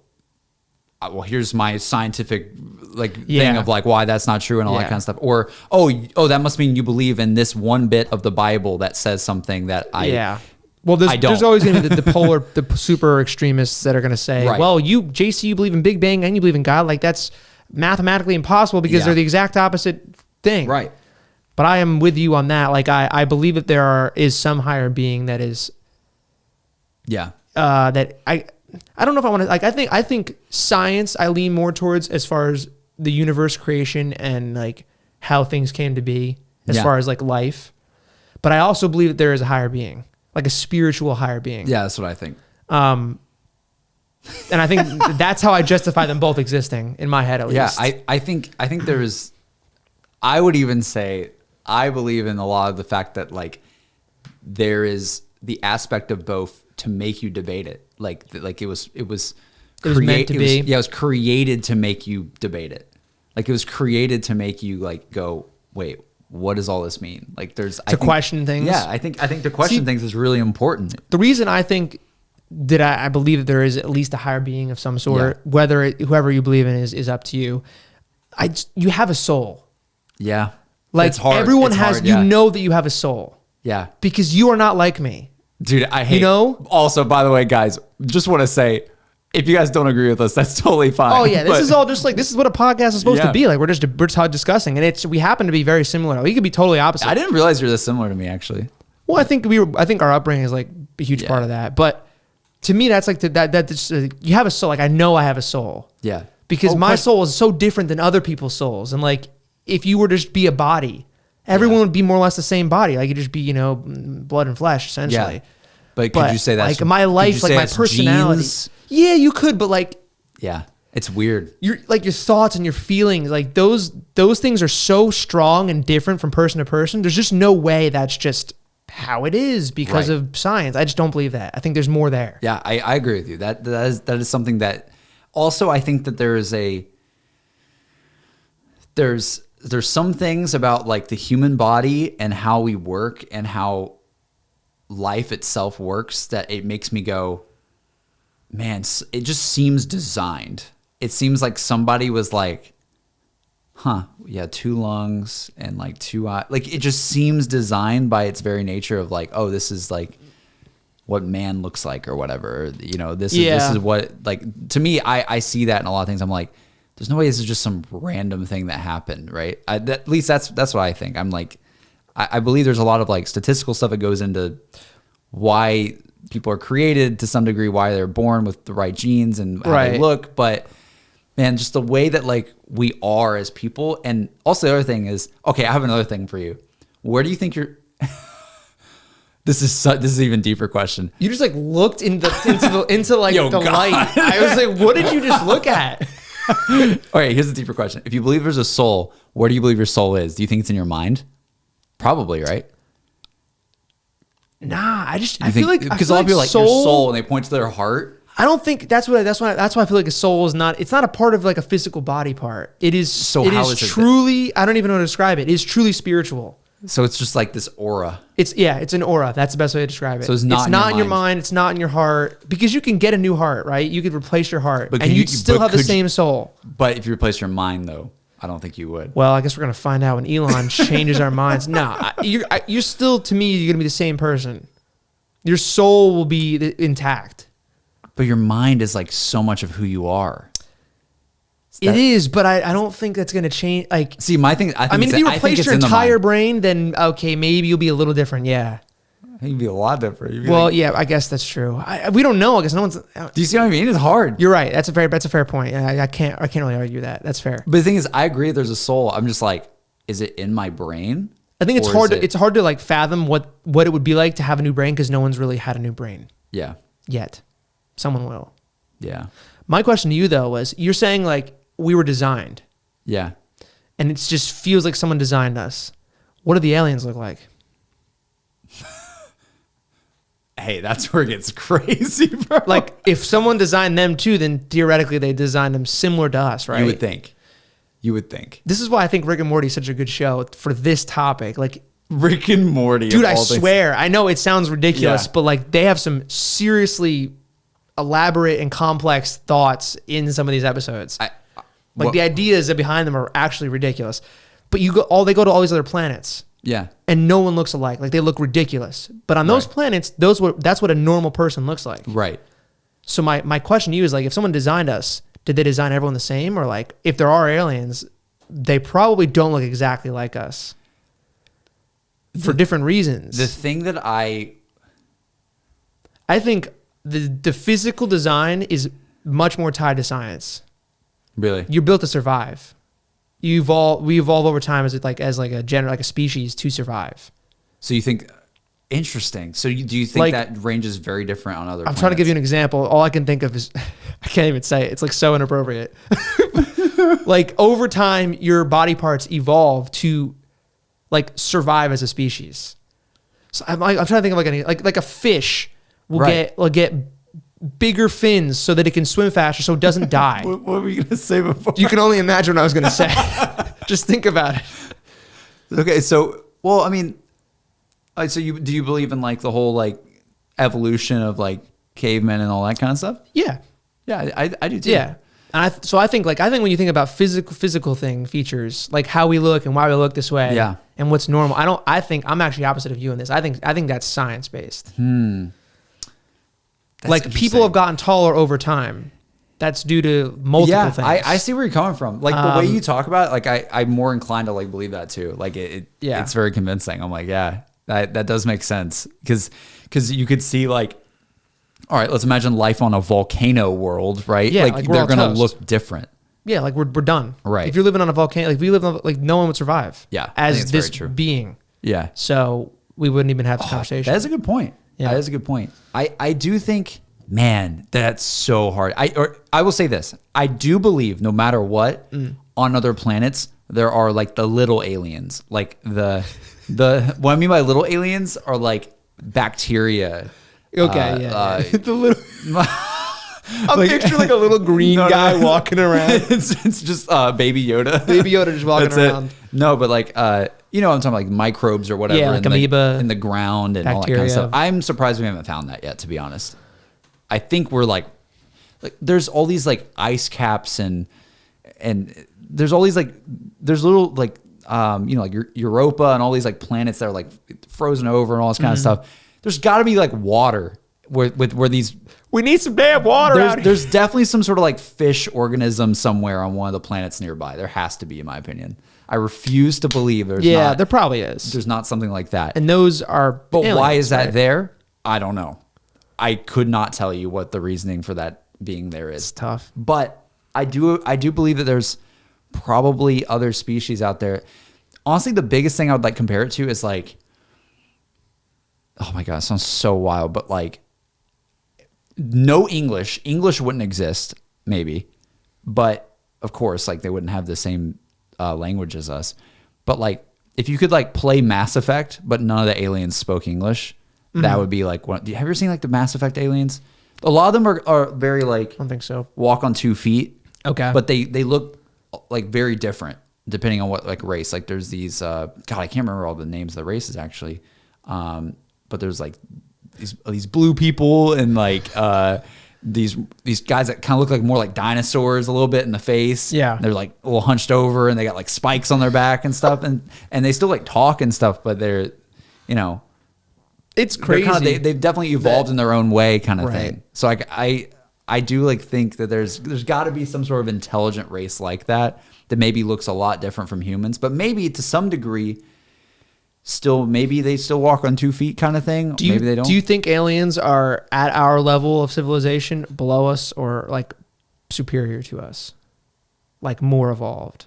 well, here's my scientific thing of like why that's not true and all that kind of stuff. Or, oh, that must mean you believe in this one bit of the Bible that says something that Well, there's always going to be the super extremists that are going to say, well, JC, you believe in Big Bang and you believe in God. Like that's mathematically impossible because they're the exact opposite thing. Right. But I am with you on that. Like I believe that there is some higher being that is. Yeah. That I don't know if I want to, like, I think science I lean more towards as far as the universe creation and like how things came to be as far as like life. But I also believe that there is a higher being. Like a spiritual higher being. Yeah, that's what I think. And I think that's how I justify them both existing in my head, at least. Yeah, I think there's, I would even say, I believe in a lot of the fact that like there is the aspect of both to make you debate it. Like it was meant to be. It was created to make you debate it. Like it was created to make you like go, wait, what does all this mean? Like question things. Yeah, I think to question things is really important. The reason I think that I believe that there is at least a higher being of some sort, whether whoever you believe in is up to you. You have a soul. Yeah. Like everyone has, you know that you have a soul. Yeah. Because you are not like me. Dude, I hate, also, by the way, guys, just want to say, if you guys don't agree with us, that's totally fine. Oh yeah, this is all just like, this is what a podcast is supposed to be. Like we're just discussing, and we happen to be very similar. We could be totally opposite. I didn't realize you're this similar to me, actually. Well, I think our upbringing is like a huge part of that. But to me, that's like you have a soul. Like I know I have a soul. Yeah. Because my soul is so different than other people's souls, and like if you were to just be a body, everyone would be more or less the same body. Like you'd just be blood and flesh essentially. Yeah. But could you say that's like my life, like my personality? Genes? Yeah, you could, but like, yeah, it's weird. Your thoughts and your feelings, like those things are so strong and different from person to person. There's just no way that's just how it is because of science. I just don't believe that. I think there's more there. Yeah, I agree with you. That is something that also I think that there's some things about like the human body and how we work and how life itself works that it makes me go, man, it just seems designed. It seems like somebody was like, yeah, 2 lungs and like 2 eyes. Like it just seems designed by its very nature of like, oh, this is like what man looks like or whatever. This is what, like, to me, I see that in a lot of things. I'm like, there's no way this is just some random thing that happened, right? At least that's what I think. I'm like, I believe there's a lot of like statistical stuff that goes into why people are created to some degree, why they're born with the right genes and how they look. But man, just the way that like we are as people. And also the other thing is, okay, I have another thing for you. Where do you think you're, this is an even deeper question. You just like looked into like the light. I was like, what did you just look at? All right, here's the deeper question. If you believe there's a soul, where do you believe your soul is? Do you think it's in your mind? Probably, right? Nah, I feel like because a lot of people are like your soul and they point to their heart. I don't think that's why I feel like a soul is not. It's not a part of like a physical body part. It is. So it is truly. I don't even know how to describe it. It is truly spiritual. So it's just like this aura. It's an aura. That's the best way to describe it. So it's not in your mind. It's not in your heart, because you can get a new heart, right? You could replace your heart, and you'd still have the same soul. But if you replace your mind, though, I don't think you would. Well, I guess we're gonna find out when Elon changes our minds. No, you're still, to me, you're gonna be the same person. Your soul will be intact. But your mind is like so much of who you are. It is, but I don't think that's going to change. Like, see, my thing. I mean, if you replace your entire brain, then okay, maybe you'll be a little different. Yeah, I think you'd be a lot different. Well, yeah, I guess that's true. We don't know. I guess no one's. Do you see what I mean? It's hard. You're right. That's a fair point. I can't really argue that. That's fair. But the thing is, I agree. There's a soul. I'm just like, is it in my brain? I think it's hard to like fathom what it would be like to have a new brain because no one's really had a new brain. Yeah. Yet. Someone will. Yeah. My question to you though was, you're saying like we were designed. Yeah. And it just feels like someone designed us. What do the aliens look like? Hey, that's where it gets crazy, bro. Like if someone designed them too, then theoretically they designed them similar to us, right? You would think. This is why I think Rick and Morty is such a good show for this topic. Like Rick and Morty. Dude, I swear. I know it sounds ridiculous, but like they have some seriously elaborate and complex thoughts in some of these episodes. The ideas that behind them are actually ridiculous. But they go to all these other planets. Yeah. And no one looks alike. Like they look ridiculous. But on those planets, that's what a normal person looks like. Right. So my question to you is like, if someone designed us, did they design everyone the same? Or like, if there are aliens, they probably don't look exactly like us for different reasons. The thing that I think the physical design is much more tied to science. Really? You're built to survive. We evolve over time as a species to survive. So you think, interesting. So do you think that range is very different on other planets? Trying to give you an example. All I can think of is, I can't even say it. It's like so inappropriate. Like over time, your body parts evolve to like survive as a species. So I'm trying to think of like a fish will get bigger fins so that it can swim faster so it doesn't die. What were you going to say before? You can only imagine what I was going to say. Just think about it. Okay, so, well, I mean, so do you believe in like the whole like evolution of like cavemen and all that kind of stuff? Yeah. Yeah, I do too. Yeah. And I think when you think about physical thing features, like how we look and why we look this way, and what's normal, I think I'm actually opposite of you in this. I think that's science based. Like people have gotten taller over time. That's due to multiple things. I see where you're coming from. Like the way you talk about it, like I'm more inclined to like believe that too. Like it's very convincing. I'm like, yeah, that does make sense. Cause you could see like, all right, let's imagine life on a volcano world, right? Yeah, like they're going to look different. Yeah, like we're done. Right. If you're living on a volcano, like if we live on, like no one would survive. Yeah. As this being. Yeah. So we wouldn't even have this conversation. That's a good point. Yeah. That is a good point. I do think, man, that's so hard. I will say this. I do believe no matter what, on other planets, there are like the little aliens. Like what I mean by little aliens are like bacteria. Okay, the little. I'm picturing like a little green guy walking around. It's just Baby Yoda. Baby Yoda just walking around. No, but like I'm talking like microbes or whatever. Yeah, like amoeba in the ground and all that kind of stuff. I'm surprised we haven't found that yet, to be honest. I think we're like there's all these like ice caps and there's all these like there's little like like Europa and all these like planets that are like frozen over and all this kind of stuff. There's got to be like water where these. We need some damn water out here. There's definitely some sort of like fish organism somewhere on one of the planets nearby. There has to be, in my opinion. I refuse to believe there's not. Yeah, there probably is. There's not something like that. And those are. But aliens, why is that right? there? I don't know. I could not tell you what the reasoning for that being there is. It's tough. But I do believe that there's probably other species out there. Honestly, the biggest thing I would like compare it to is like, oh my God, it sounds so wild, but like no English. English wouldn't exist, maybe. But of course, like they wouldn't have the same language as us. But like if you could like play Mass Effect, but none of the aliens spoke English, that would be like one. Have you ever seen like the Mass Effect aliens? A lot of them are very like, I don't think so. Walk on 2 feet. Okay. But they look like very different depending on what like race. Like there's these, God, I can't remember all the names of the races actually. But there's like these blue people and like these guys that kind of look like more like dinosaurs a little bit in the face. Yeah, they're like a little hunched over and they got like spikes on their back and stuff, and they still like talk and stuff, but they're, it's crazy. They've definitely evolved in their own way, kind of thing. So like I do like think that there's got to be some sort of intelligent race like that maybe looks a lot different from humans, but maybe to some degree. Maybe they still walk on 2 feet kind of thing. Maybe they don't. Do you think aliens are at our level of civilization, below us, or like superior to us? Like more evolved?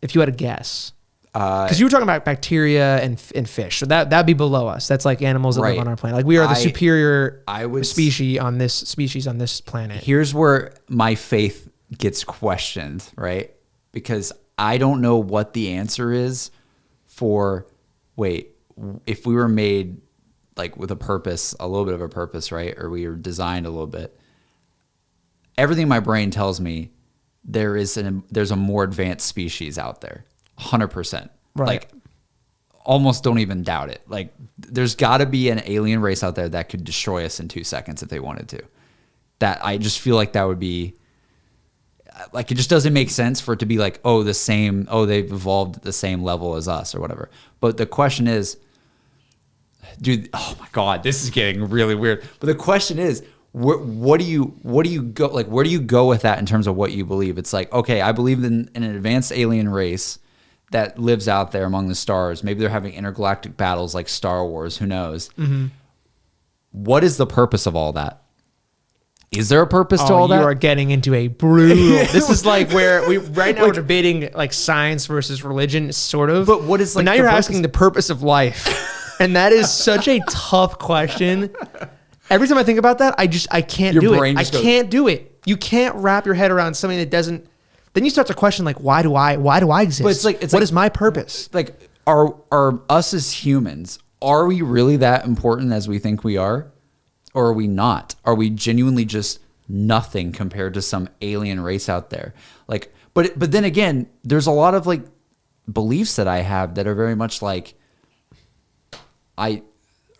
If you had a guess. Because you were talking about bacteria and fish, so that'd be below us. That's like animals that live on our planet. Like we are the superior species on this planet. Here's where my faith gets questioned, right? Because I don't know what the answer is for. Wait, if we were made like with a purpose, a little bit of a purpose, right? Or we were designed a little bit. Everything in my brain tells me there's a more advanced species out there. 100%. Right. Like almost don't even doubt it. Like there's got to be an alien race out there that could destroy us in 2 seconds if they wanted to. That I just feel like that would be like, it just doesn't make sense for it to be like, they've evolved at the same level as us or whatever. But the question is, dude, oh my God, this is getting really weird. But the question is, what do you go, like, where do you go with that in terms of what you believe? It's like, okay, I believe in an advanced alien race that lives out there among the stars. Maybe they're having intergalactic battles like Star Wars. Who knows? Mm-hmm. What is the purpose of all that? Is there a purpose to all that? You are getting into a brutal. This is like where we're debating like science versus religion, sort of. But what is like? But now you're asking the purpose of life, and that is such a tough question. Every time I think about that, I can't do it. I can't do it. You can't wrap your head around something that doesn't. Then you start to question like, why do I exist? But it's like, what is my purpose? Like, are us as humans, are we really that important as we think we are? Or are we not? Are we genuinely just nothing compared to some alien race out there? Like, but then again, there's a lot of like beliefs that I have that are very much like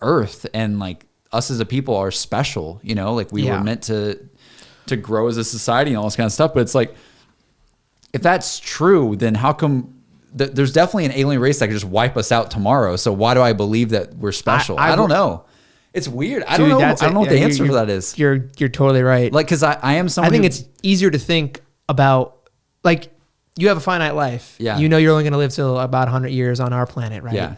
Earth and like us as a people are special, you know, like we were meant to grow as a society and all this kind of stuff. But it's like, if that's true, then how come there's definitely an alien race that could just wipe us out tomorrow? So why do I believe that we're special? I don't know. It's weird. I don't know. I don't know what the answer for that is. You're totally right. Like, because I am someone. I think it's easier to think about, like, you have a finite life. Yeah. You know you're only going to live till about 100 years on our planet, right? Yeah.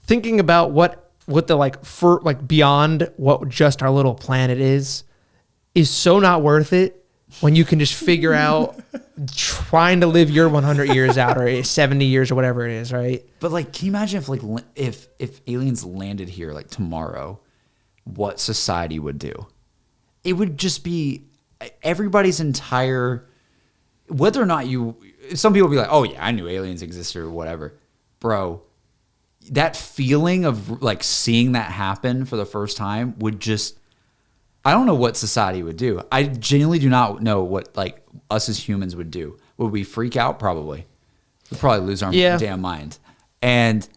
Thinking about what the like beyond what just our little planet is so not worth it when you can just figure out trying to live your 100 years out or 70 years or whatever it is, right? But like, can you imagine if aliens landed here like tomorrow, what society would do? It would just be everybody's entire, whether or not some people would be like, oh yeah, I knew aliens existed or whatever. Bro, that feeling of like seeing that happen for the first time would just, I don't know what society would do. I genuinely do not know what like us as humans would do. Would we freak out? Probably. We'd probably lose our damn mind. And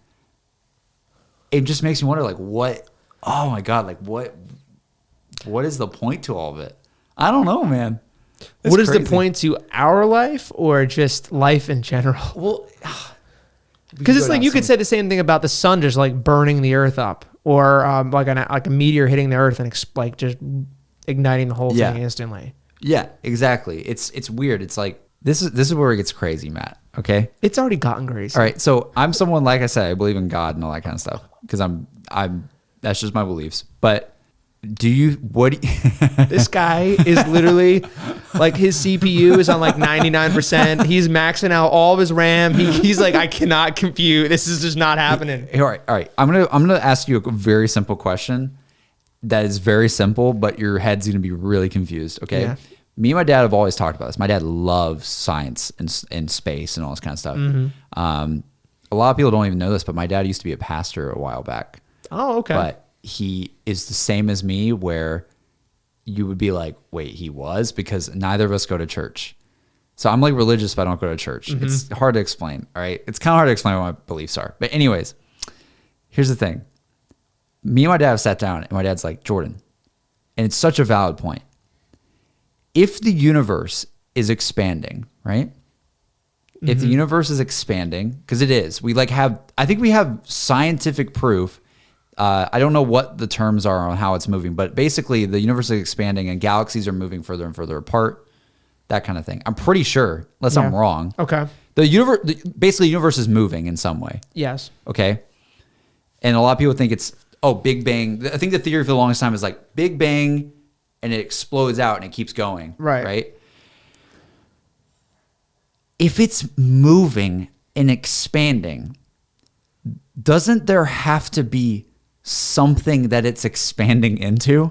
it just makes me wonder like what, oh my God, like what is the point to all of it? I don't know, man. What is the point to our life or just life in general? Well, because it's like you could say the same thing about the sun just like burning the earth up, or like a meteor hitting the earth and like just igniting the whole thing instantly. Yeah, exactly. It's weird. It's like this is where it gets crazy, Matt. Okay, it's already gotten crazy. All right, so I'm someone, like I said, I believe in God and all that kind of stuff because I'm that's just my beliefs. But this guy is literally like his CPU is on like 99%. He's maxing out all of his RAM. He's like, I cannot compute. This is just not happening. All right. I'm gonna ask you a very simple question that is very simple, but your head's gonna be really confused. Okay. Yeah. Me and my dad have always talked about this. My dad loves science and space and all this kind of stuff. Mm-hmm. A lot of people don't even know this, but my dad used to be a pastor a while back. Oh, okay. But he is the same as me, where you would be like, wait, he was? Because neither of us go to church. So I'm like religious, but I don't go to church. Mm-hmm. It's hard to explain, all right? It's kind of hard to explain what my beliefs are. But anyways, here's the thing. Me and my dad have sat down, and my dad's like, Jordan, and it's such a valid point. If the universe is expanding, right? Mm-hmm. If the universe is expanding, because it is, I think we have scientific proof. I don't know what the terms are on how it's moving, but basically the universe is expanding and galaxies are moving further and further apart, that kind of thing. I'm pretty sure, unless I'm wrong. Okay. The universe is moving in some way. Yes. Okay. And a lot of people think it's, Big Bang. I think the theory for the longest time is like Big Bang and it explodes out and it keeps going. Right. Right. If it's moving in expanding, doesn't there have to be something that it's expanding into?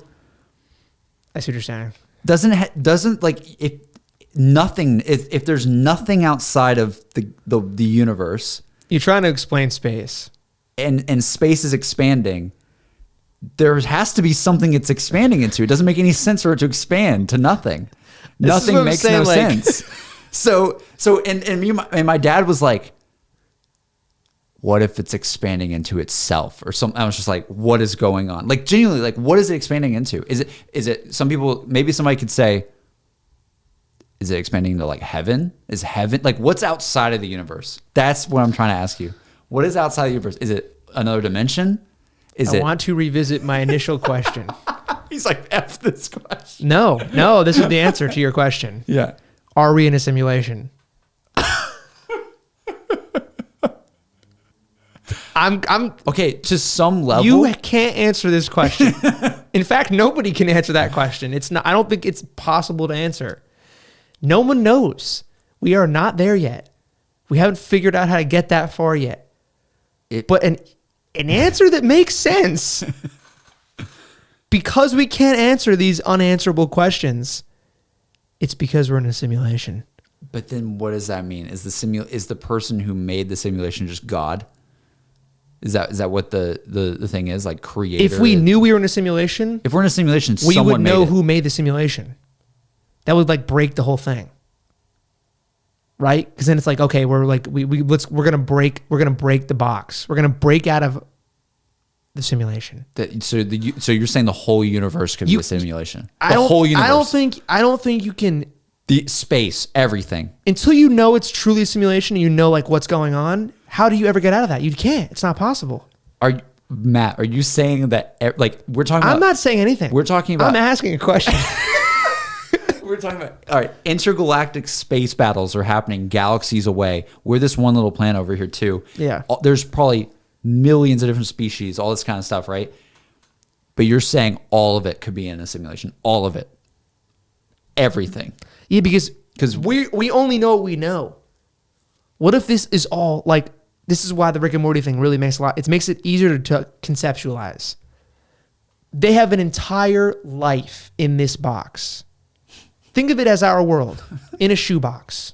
I see what you're saying. Doesn't like if there's nothing outside of the universe, you're trying to explain space, and space is expanding, there has to be something it's expanding into. It doesn't make any sense for it to expand to nothing. Nothing makes no sense. So my dad was like, what if it's expanding into itself or something? I was just like, what is going on? Like genuinely, like what is it expanding into? Is it some people, maybe somebody could say, is it expanding to like heaven? Is heaven, like what's outside of the universe? That's what I'm trying to ask you. What is outside the universe? Is it another dimension? I want to revisit my initial question. He's like, F this question. No, this is the answer to your question. Yeah. Are we in a simulation? I'm okay. To some level, you can't answer this question. In fact, nobody can answer that question. It's not. I don't think it's possible to answer. No one knows. We are not there yet. We haven't figured out how to get that far yet. But an answer that makes sense, because we can't answer these unanswerable questions, it's because we're in a simulation. But then, what does that mean? Is the person who made the simulation just God? Is that what the thing is, like creator? If we knew we were in a simulation, if we're in a simulation, we someone would know made it. who made the simulation. That would like break the whole thing, right? Because then it's like, okay, we're gonna break the box. We're gonna break out of the simulation. So you're saying the whole universe could be a simulation? Whole universe. I don't think you can. The space, everything. Until you know it's truly a simulation and you know like what's going on, how do you ever get out of that? You can't. It's not possible. Matt, are you saying that like we're talking about? I'm not saying anything. We're talking about. I'm asking a question. We're talking about, all right, intergalactic space battles are happening galaxies away. We're this one little planet over here too. Yeah. There's probably millions of different species, all this kind of stuff, right? But you're saying all of it could be in a simulation. All of it. Everything. Yeah, because we only know what we know. What if this is all like, this is why the Rick and Morty thing really makes it makes it easier to conceptualize. They have an entire life in this box. Think of it as our world in a shoebox.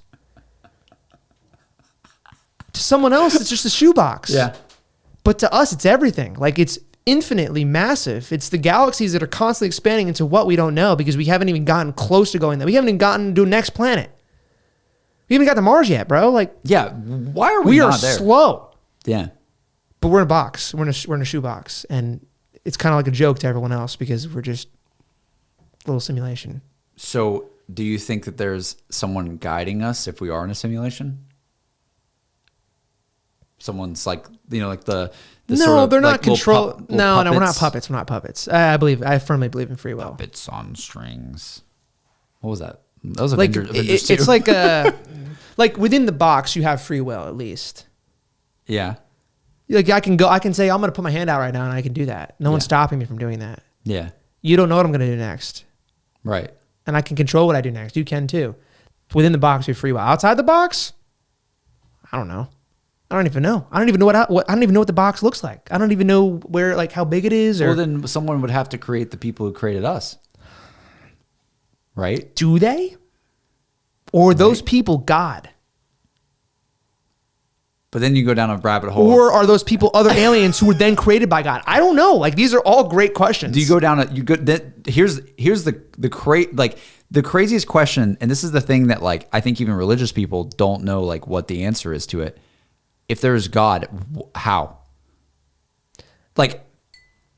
To someone else, it's just a shoebox. Yeah. But to us, it's everything. Like it's infinitely massive. It's the galaxies that are constantly expanding into what we don't know because we haven't even gotten close to going there. We haven't even gotten to the next planet. We haven't got to Mars yet, bro. Like, yeah. Why are we not there? Slow. Yeah. But we're in a box. We're in a shoebox, and it's kind of like a joke to everyone else because we're just a little simulation. So, do you think that there's someone guiding us if we are in a simulation? Someone's like, like the no, sort of they're not like control. No, puppets. We're not puppets. We're not puppets. I firmly believe in free will. Puppets on strings. What was that? That was like Avengers 2. It's like like within the box you have free will at least. Yeah. Like I can say I'm going to put my hand out right now and I can do that. No one's stopping me from doing that. Yeah. You don't know what I'm going to do next. Right. And I can control what I do next. You can too. Within the box, you have free will. Outside the box, I don't know. I don't even know. I don't even know I don't even know what the box looks like. I don't even know where, like, how big it is. Or well, then someone would have to create the people who created us, right? Do they? Or those people God? But then you go down a rabbit hole. Or are those people other aliens who were then created by God? I don't know. Like, these are all great questions. Do you go down here's the craziest question, and this is the thing that, like, I think even religious people don't know, like, what the answer is to it. If there's God, how? Like,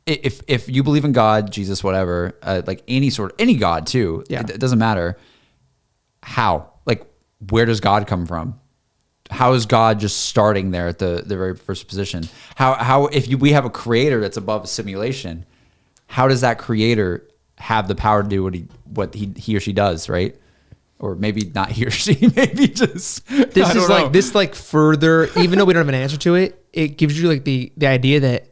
if you believe in God, Jesus, whatever, like any God too, it doesn't matter. How? Like, where does God come from? How is God just starting there at the very first position? How if we have a creator that's above a simulation, how does that creator have the power to do what he or she does, right? Or maybe not he or she, maybe just this further, even though we don't have an answer to it, it gives you like the idea that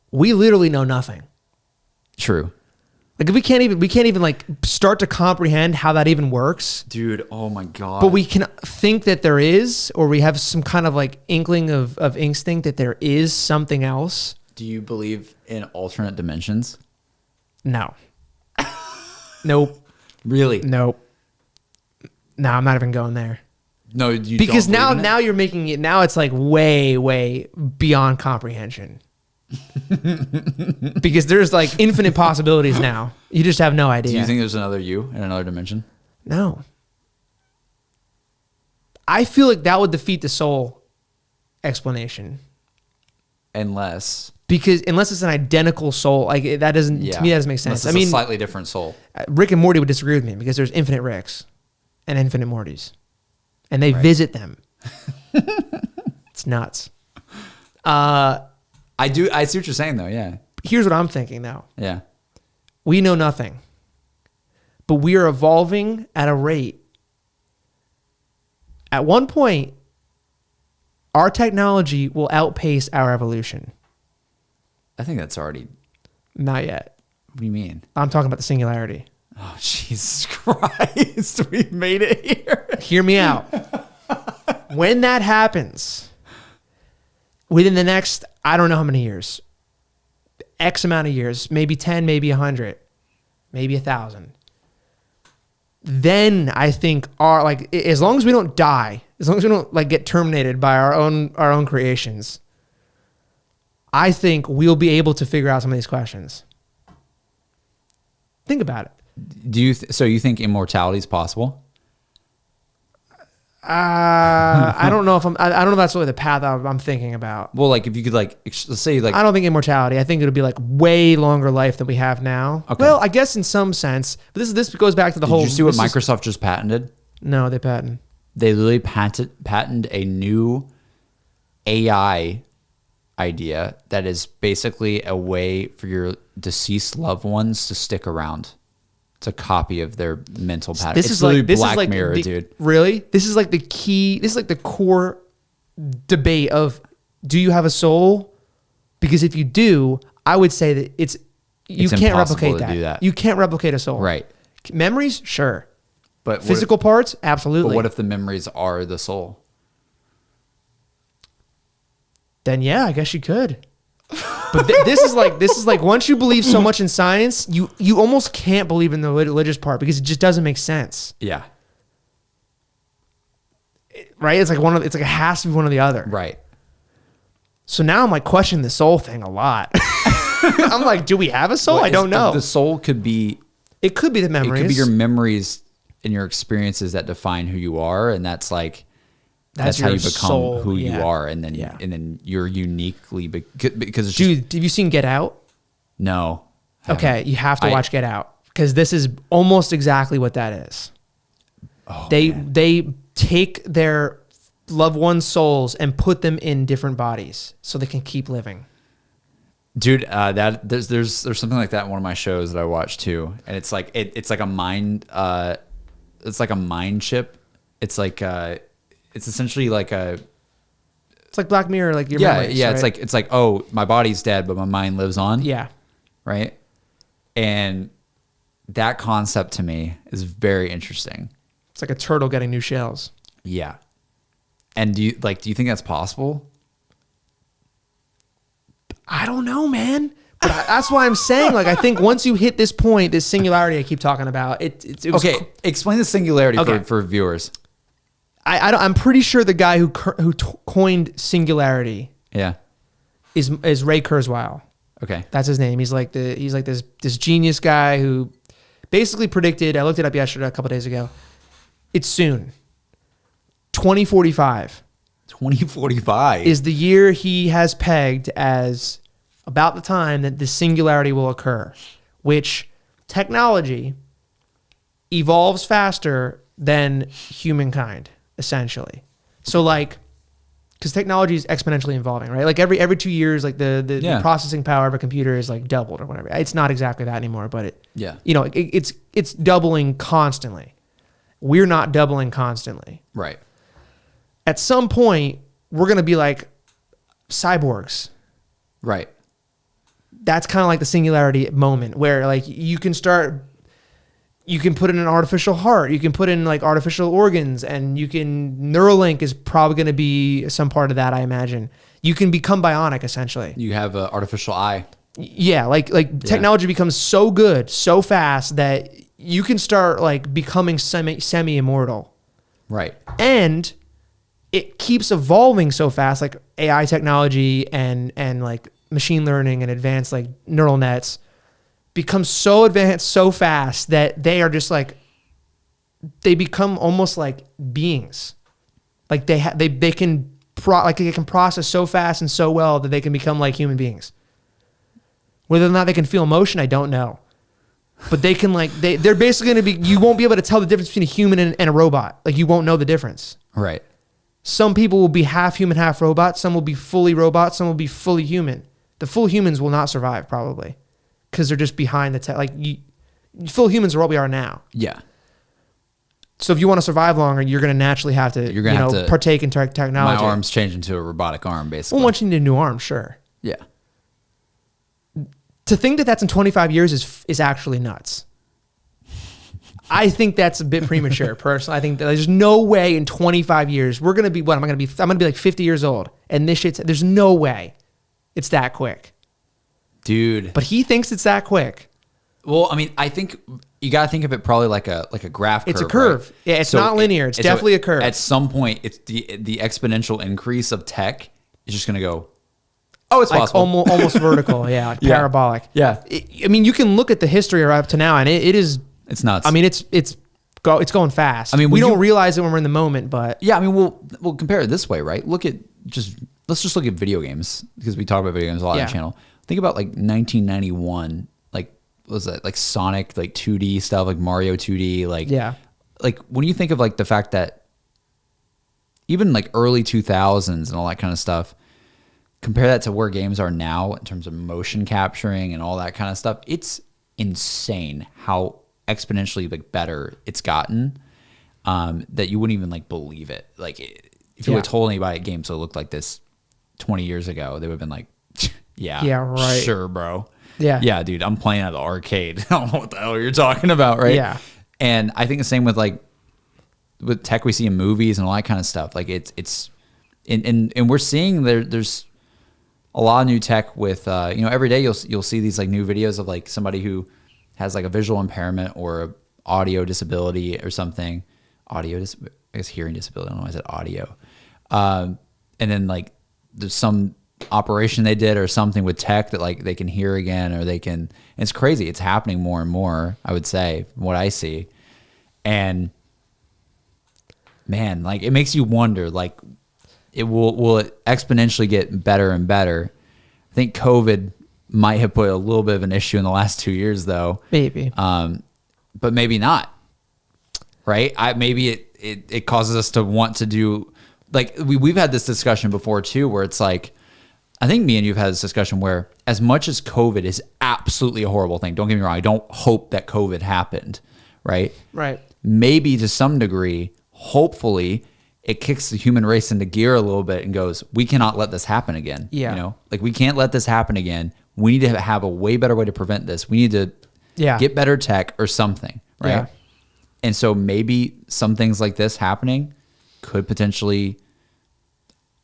we literally know nothing. True. Like if we can't even like start to comprehend how that even works. Dude, oh my God. But we can think that there is, or we have some kind of like inkling of instinct that there is something else. Do you believe in alternate dimensions? No. Nope. Really? Nope. No, I'm not even going there. No, you because don't now you're making it. Now it's like way beyond comprehension. Because there's like infinite possibilities now. You just have no idea. Do you think there's another you in another dimension? No. I feel like that would defeat the soul explanation. Unless it's an identical soul, like that doesn't to me that doesn't make sense. I mean, a slightly different soul. Rick and Morty would disagree with me because there's infinite Ricks and infinite Mortys, and they visit them. It's nuts. I see what you're saying though. Yeah. Here's what I'm thinking though. Yeah. We know nothing, but we are evolving at a rate. At one point, our technology will outpace our evolution. I think that's already... Not yet. What do you mean? I'm talking about the singularity. Oh, Jesus Christ. We made it here. Hear me out. When that happens, within the next, I don't know how many years, X amount of years, maybe 10, maybe 100, maybe 1,000, then I think as long as we don't die, as long as we don't like get terminated by our own creations, I think we'll be able to figure out some of these questions. Think about it. So you think immortality is possible? I don't know if I don't know if that's really the path I'm thinking about. Well, like if you could let's say I don't think immortality. I think it'll be like way longer life than we have now. Okay. Well, I guess in some sense, but this goes back to the whole. Did you see what Microsoft just patented? No, they patented. They literally patented a new AI idea that is basically a way for your deceased loved ones to stick around. It's a copy of their mental pattern. This is literally Black Mirror, dude. Really? This is like the key. This is like the core debate of, do you have a soul? Because if you do, I would say that you can't replicate that. You can't replicate a soul. Right. Memories, sure. But physical parts, absolutely. But what if the memories are the soul? Then yeah, I guess you could. But this is like once you believe so much in science, you almost can't believe in the religious part because it just doesn't make sense. Yeah. Right? It's like it has to be one or the other. Right. So now I'm like questioning the soul thing a lot. I'm like, do we have a soul? I don't know. The soul could be. It could be the memories. It could be your memories and your experiences that define who you are, and that's like. That's how you become soul, who you are, and then you're uniquely because it's dude. Have you seen Get Out? No. Okay, you have to watch Get Out because this is almost exactly what that is. Oh, they take their loved ones' souls and put them in different bodies so they can keep living. Dude, there's something like that in one of my shows that I watch too, and it's like it's like a mind chip. It's like it's essentially like it's like Black Mirror, like your memories, yeah. Right? It's like oh, my body's dead, but my mind lives on. Yeah, right. And that concept to me is very interesting. It's like a turtle getting new shells. Yeah. And do you think that's possible? I don't know, man. But that's why I'm saying, like, I think once you hit this point, this singularity I keep talking about, it was okay. Explain the singularity for viewers. I'm pretty sure the guy who coined singularity, is Ray Kurzweil. Okay, that's his name. He's like this genius guy who basically predicted. I looked it up yesterday, a couple of days ago. It's soon. 2045. 2045 is the year he has pegged as about the time that the singularity will occur, which technology evolves faster than humankind. Essentially. So like, because technology is exponentially evolving, right? Like every 2 years, like the processing power of a computer is like doubled or whatever. It's not exactly that anymore, but it's doubling constantly. We're not doubling constantly. Right. At some point, we're going to be like cyborgs. Right. that's kind of like the singularity moment where like you can put in an artificial heart, you can put in like artificial organs, and Neuralink is probably going to be some part of that, I imagine. You can become bionic essentially. You have an artificial eye. Yeah, technology becomes so good, so fast that you can start like becoming semi-immortal. Right. And it keeps evolving so fast, like AI technology and like machine learning and advanced like neural nets become so advanced so fast that they are just like, they become almost like beings. Like they can process so fast and so well that they can become like human beings. Whether or not they can feel emotion, I don't know. But they can they're basically going to be, you won't be able to tell the difference between a human and a robot. Like you won't know the difference. Right. Some people will be half human, half robot. Some will be fully robot. Some will be fully human. The full humans will not survive probably because they're just behind the tech. Like full humans are what we are now. Yeah. So if you want to survive longer, you're going to naturally have to, partake in technology. My arm's change into a robotic arm, basically. Well, once you need a new arm, sure. Yeah. To think that that's in 25 years is actually nuts. I think that's a bit premature, personally. I think that there's no way in 25 years we're gonna be what? I'm gonna be like 50 years old, and there's no way it's that quick, dude. But he thinks it's that quick. Well, I mean, I think you gotta think of it probably like a graph curve. It's a curve. Right? Yeah, it's not linear. It's definitely a curve. At some point, it's the exponential increase of tech is just gonna go. Oh, it's possible. Almost vertical. Yeah, like parabolic. Yeah. I mean, you can look at the history up to now, and it is. It's nuts. I mean, it's going fast. I mean, we don't realize it when we're in the moment, but yeah. I mean, we'll compare it this way, right? Let's just look at video games because we talk about video games a lot on the channel. Think about like 1991, like what was that, like Sonic, like 2D stuff, like Mario 2D, like when you think of like the fact that even like early 2000s and all that kind of stuff. Compare that to where games are now in terms of motion capturing and all that kind of stuff. It's insane how exponentially like better it's gotten, that you wouldn't even like believe it. Like if you would have told anybody games would look like this 20 years ago, they would have been like, yeah, right, sure, bro. Yeah, dude, I'm playing at the arcade. I don't know what the hell you're talking about, right? Yeah. And I think the same with tech we see in movies and all that kind of stuff. Like it's and we're seeing there's a lot of new tech with every day you'll see these like new videos of like somebody who has like a visual impairment or a audio disability or something. I guess hearing disability. I don't know why I said audio. And then like there's some operation they did or something with tech that like they can hear again or they can. And it's crazy. It's happening more and more, I would say, from what I see. And man, like it makes you wonder like it will it exponentially get better and better. I think COVID might have put a little bit of an issue in the last 2 years though. Maybe. But maybe not. Right? Maybe it causes us to want to do like we've had this discussion before too, where it's like I think me and you've had this discussion where as much as COVID is absolutely a horrible thing, don't get me wrong, I don't hope that COVID happened, right? Right. Maybe to some degree, hopefully, it kicks the human race into gear a little bit and goes, we cannot let this happen again. Yeah. You know, like we can't let this happen again. We need to have a way better way to prevent this. We need to get better tech or something, right? Yeah. And so maybe some things like this happening could potentially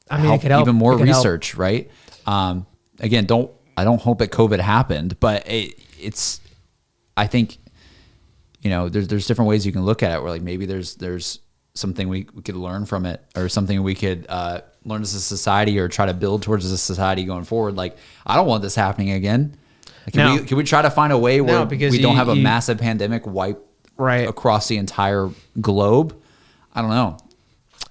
help even more research, right? Again, I don't hope that COVID happened, but it's I think there's different ways you can look at it where like maybe there's something we could learn from it or something we could learn as a society or try to build towards as a society going forward. Like I don't want this happening again. Like, can we try to find a way where we don't have a massive pandemic wipe across the entire globe? I don't know.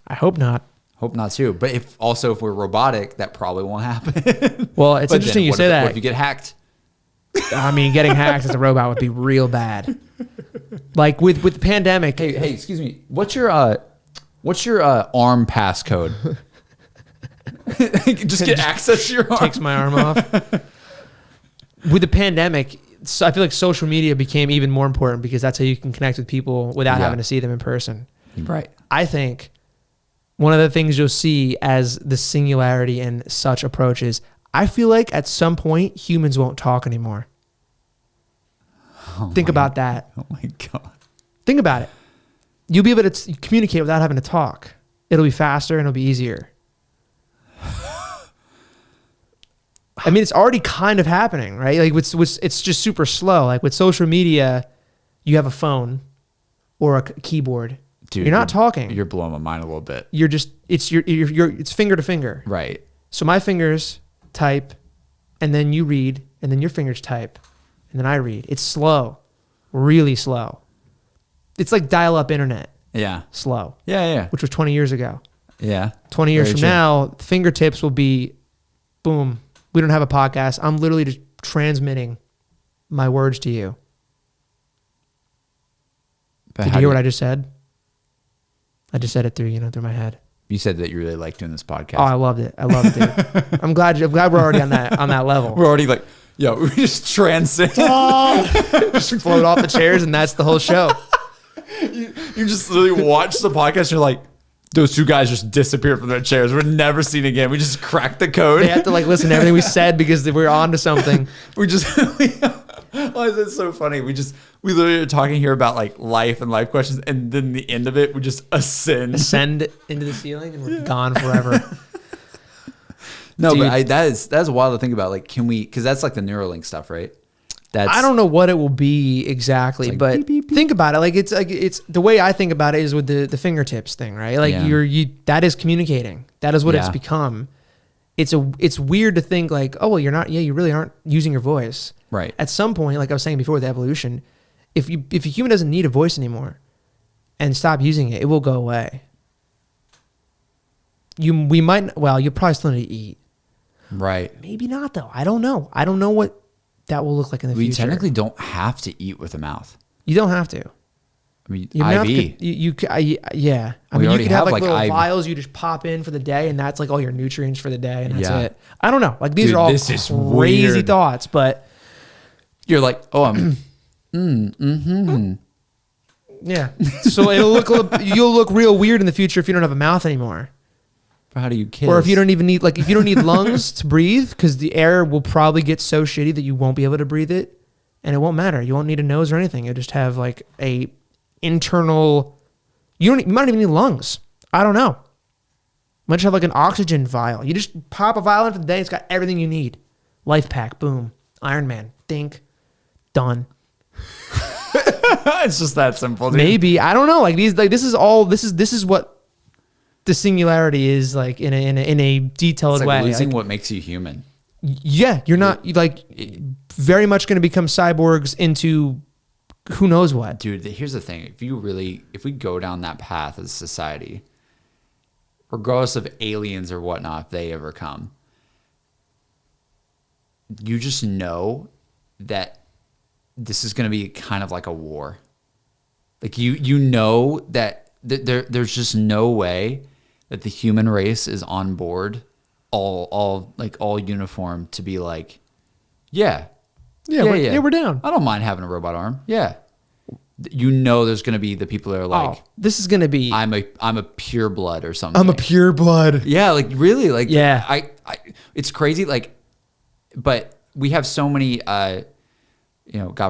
I hope not. Hope not too. But if we're robotic, that probably won't happen. Well, it's interesting you say that. What if you get hacked? I mean, getting hacked as a robot would be real bad. Like with the pandemic. Hey, excuse me. What's your arm passcode? Just get access to your arm. Takes my arm off. With the pandemic, I feel like social media became even more important because that's how you can connect with people without having to see them in person. Right. I think one of the things you'll see as the singularity and such approaches, I feel like at some point humans won't talk anymore. Think about that. Oh my God. Think about it. You'll be able to communicate without having to talk. It'll be faster and it'll be easier. I mean, it's already kind of happening, right? Like it's just super slow. Like with social media, you have a phone or a keyboard. Dude, you're not talking. You're blowing my mind a little bit. You're just it's finger to finger. Right. So my fingers type, and then you read, and then your fingers type, and then I read. It's slow, really slow. It's like dial-up internet. Yeah. Slow. Yeah. Which was 20 years ago. Yeah. 20 years from now, fingertips will be, boom. We don't have a podcast. I'm literally just transmitting my words to you. Did you hear what I just said? I just said it through my head. You said that you really like doing this podcast. Oh, I loved it. Dude. I'm glad we're already on that level. We're already like, yo, we just transcend. Just float off the chairs, and that's the whole show. You just literally watch the podcast, and you're like, those two guys just disappeared from their chairs. We're never seen again. We just cracked the code. They have to like listen to everything we said because we're on to something. Why is it so funny? We literally are talking here about like life and life questions, and then the end of it, we just ascend into the ceiling, and we're gone forever. No, dude, but that's wild to think about. Like, can we? Because that's like the Neuralink stuff, right? I don't know what it will be exactly, like but beep, beep, beep. Think about it. Like it's the way I think about it is with the fingertips thing, right? Like that is communicating. That is what it's become. It's weird to think like, oh well, you're not. Yeah, you really aren't using your voice. Right. At some point, like I was saying before, the evolution. If a human doesn't need a voice anymore, and stop using it, it will go away. You'll probably still need to eat. Right. Maybe not though. I don't know. I don't know what that will look like in the future. We technically don't have to eat with the mouth. You don't have to. I mean, your IV. I mean, you could have like little vials you just pop in for the day, and that's like all your nutrients for the day, and that's it. I don't know. Like these are all crazy thoughts, but you're like, oh, I'm. Yeah. So you'll look real weird in the future if you don't have a mouth anymore. How do you kiss? Or if you don't even need if you don't need lungs to breathe, because the air will probably get so shitty that you won't be able to breathe it, and it won't matter. You won't need a nose or anything. You'll just have like a internal. You might even need lungs. I don't know. You might just have like an oxygen vial. You just pop a vial in for the day. It's got everything you need. Life pack. Boom. Iron Man. Think. Done. It's just that simple, dude. Maybe. I don't know. Like this is what the singularity is like in a detailed it's like way. Losing what makes you human. Yeah, you're not like very much going to become cyborgs into who knows what. Dude, here's the thing. If we go down that path as a society, regardless of aliens or whatnot, if they ever come, you just know that this is going to be kind of like a war. Like you know that there's just no way that the human race is on board, all uniform to be like, yeah, we're down. I don't mind having a robot arm. Yeah. You know, there's going to be the people that are like, this is going to be, I'm a pure blood or something. I'm a pure blood. Yeah. Like really, like, yeah, I it's crazy. Like, but we have so many, God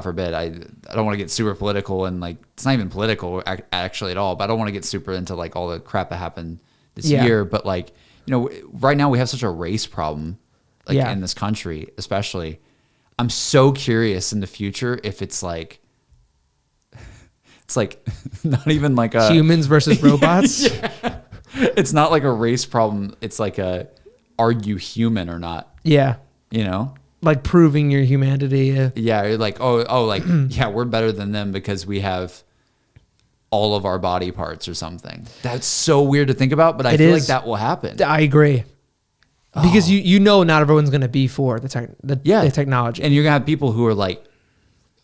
forbid, I don't want to get super political, and like, it's not even political actually at all, but I don't want to get super into like all the crap that happened this year. But like, right now we have such a race problem, like in this country, especially. I'm so curious in the future if it's like not even like a humans versus robots. Yeah. It's not like a race problem. It's like are you human or not? Yeah. Like proving your humanity. Yeah. You're like, like, yeah, we're better than them because we have all of our body parts or something. That's so weird to think about, but I feel like that will happen. I agree. Because not everyone's going to be for the technology. And you're going to have people who are like,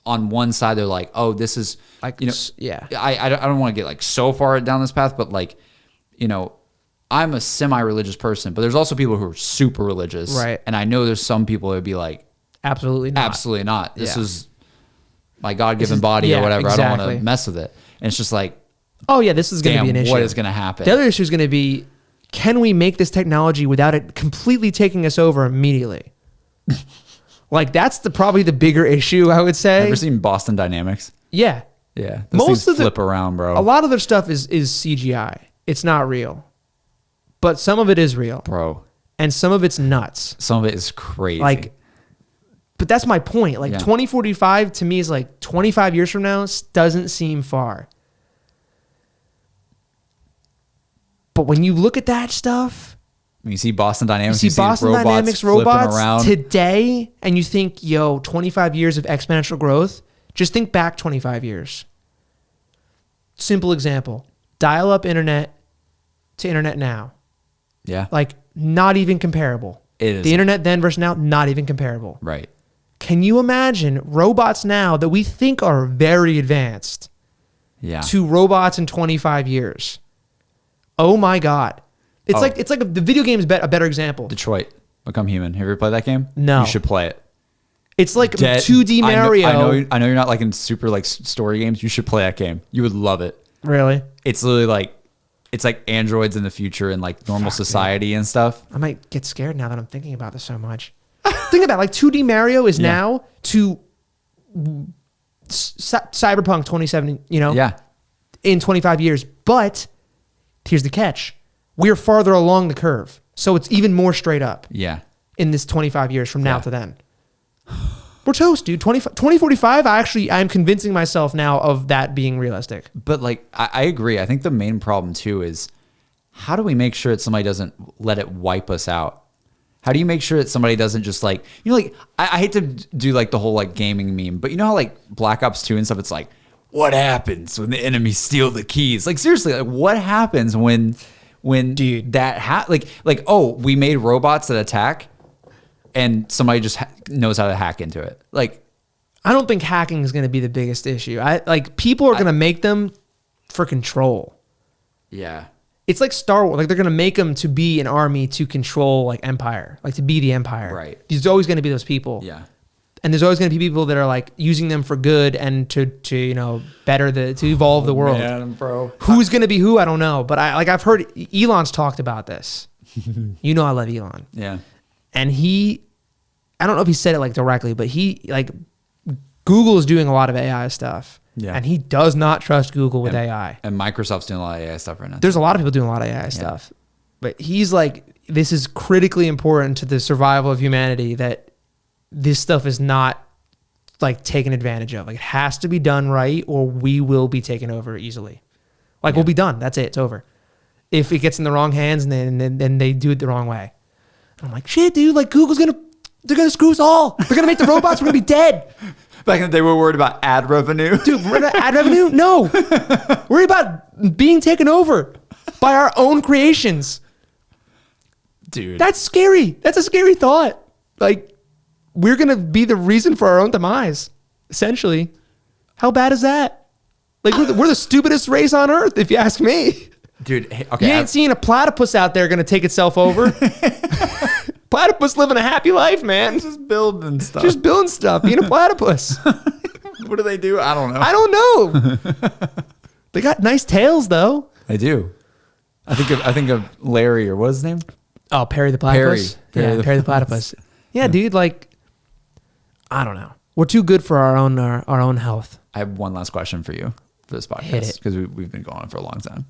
on one side, they're like, oh, this is like, I don't want to get like so far down this path, but like, I'm a semi-religious person, but there's also people who are super religious. Right. And I know there's some people that would be like, absolutely not. Absolutely not. This is my God-given body or whatever. Exactly. I don't want to mess with it. And it's just like, oh yeah, this is going to be an issue. What is going to happen? The other issue is going to be can we make this technology without it completely taking us over immediately? Like, that's probably the bigger issue, I would say. Ever seen Boston Dynamics? Yeah. Yeah. Most of flip around, bro. A lot of their stuff is CGI. It's not real. But some of it is real. Bro. And some of it's nuts. Some of it is crazy. Like, but that's my point. Like, 2045 to me is like 25 years from now doesn't seem far. But when you look at that stuff, when you see Boston Dynamics, you see Boston Dynamics robots around today, and you think, yo, 25 years of exponential growth. Just think back 25 years. Simple example: dial-up internet to internet now. Yeah, like not even comparable. It is. The internet then versus now, not even comparable. Right. Can you imagine robots now that we think are very advanced? Yeah. To robots in 25 years. Oh my God. It's like the video game is a better example. Detroit Become Human. Have you ever played that game? No. You should play it. It's like 2D Mario. I know you're not like in super like story games. You should play that game. You would love it. Really? It's literally like androids in the future and like normal society and stuff. I might get scared now that I'm thinking about this so much. Think about it, like 2D Mario is now to Cyberpunk 2070, in 25 years. But here's the catch. We're farther along the curve. So it's even more straight up. Yeah. In this 25 years from now to then. We're toast, dude. 2045, I'm convincing myself now of that being realistic. But like, I agree. I think the main problem too is how do we make sure that somebody doesn't let it wipe us out? How do you make sure that somebody doesn't just like, like, I hate to do like the whole like gaming meme, but you know how like Black Ops 2 and stuff, it's like, what happens when the enemy steal the keys? Like seriously, like what happens when dude, that like, oh, we made robots that attack and somebody just knows how to hack into it. Like, I don't think hacking is going to be the biggest issue. People are going to make them for control. Yeah. It's like Star Wars. Like they're going to make them to be an army to control like Empire, like to be the Empire. Right. There's always going to be those people. Yeah. And there's always going to be people that are like using them for good and to better to evolve the world. Man, bro. Who's going to be who? I don't know. But I've heard Elon's talked about this. I love Elon. Yeah. And I don't know if he said it like directly, but Google is doing a lot of AI stuff. Yeah. And he does not trust Google with AI. And Microsoft's doing a lot of AI stuff right now. There's a lot of people doing a lot of AI stuff. But he's like, this is critically important to the survival of humanity that this stuff is not like taken advantage of. Like it has to be done right or we will be taken over easily. Like we'll be done. That's it. It's over. If it gets in the wrong hands and then they do it the wrong way. I'm like, shit, dude, like they're going to screw us all. They're going to make the robots. We're going to be dead. Back in the day, we were worried about ad revenue. Dude, we're not ad revenue? No. Worried about being taken over by our own creations. Dude. That's scary. That's a scary thought. Like, we're going to be the reason for our own demise, essentially. How bad is that? Like, we're the stupidest race on earth, if you ask me. Dude, hey, okay. You ain't seen a platypus out there going to take itself over. Platypus living a happy life, man. Just building stuff. Just building stuff. Being a platypus. What do they do? I don't know. I don't know. They got nice tails, though. They do. I think of Larry, or what's his name? Oh, Perry the platypus. Perry Perry the platypus. Yeah, dude. Like, I don't know. We're too good for our own health. I have one last question for you for this Hit podcast it. because we've been going on for a long time.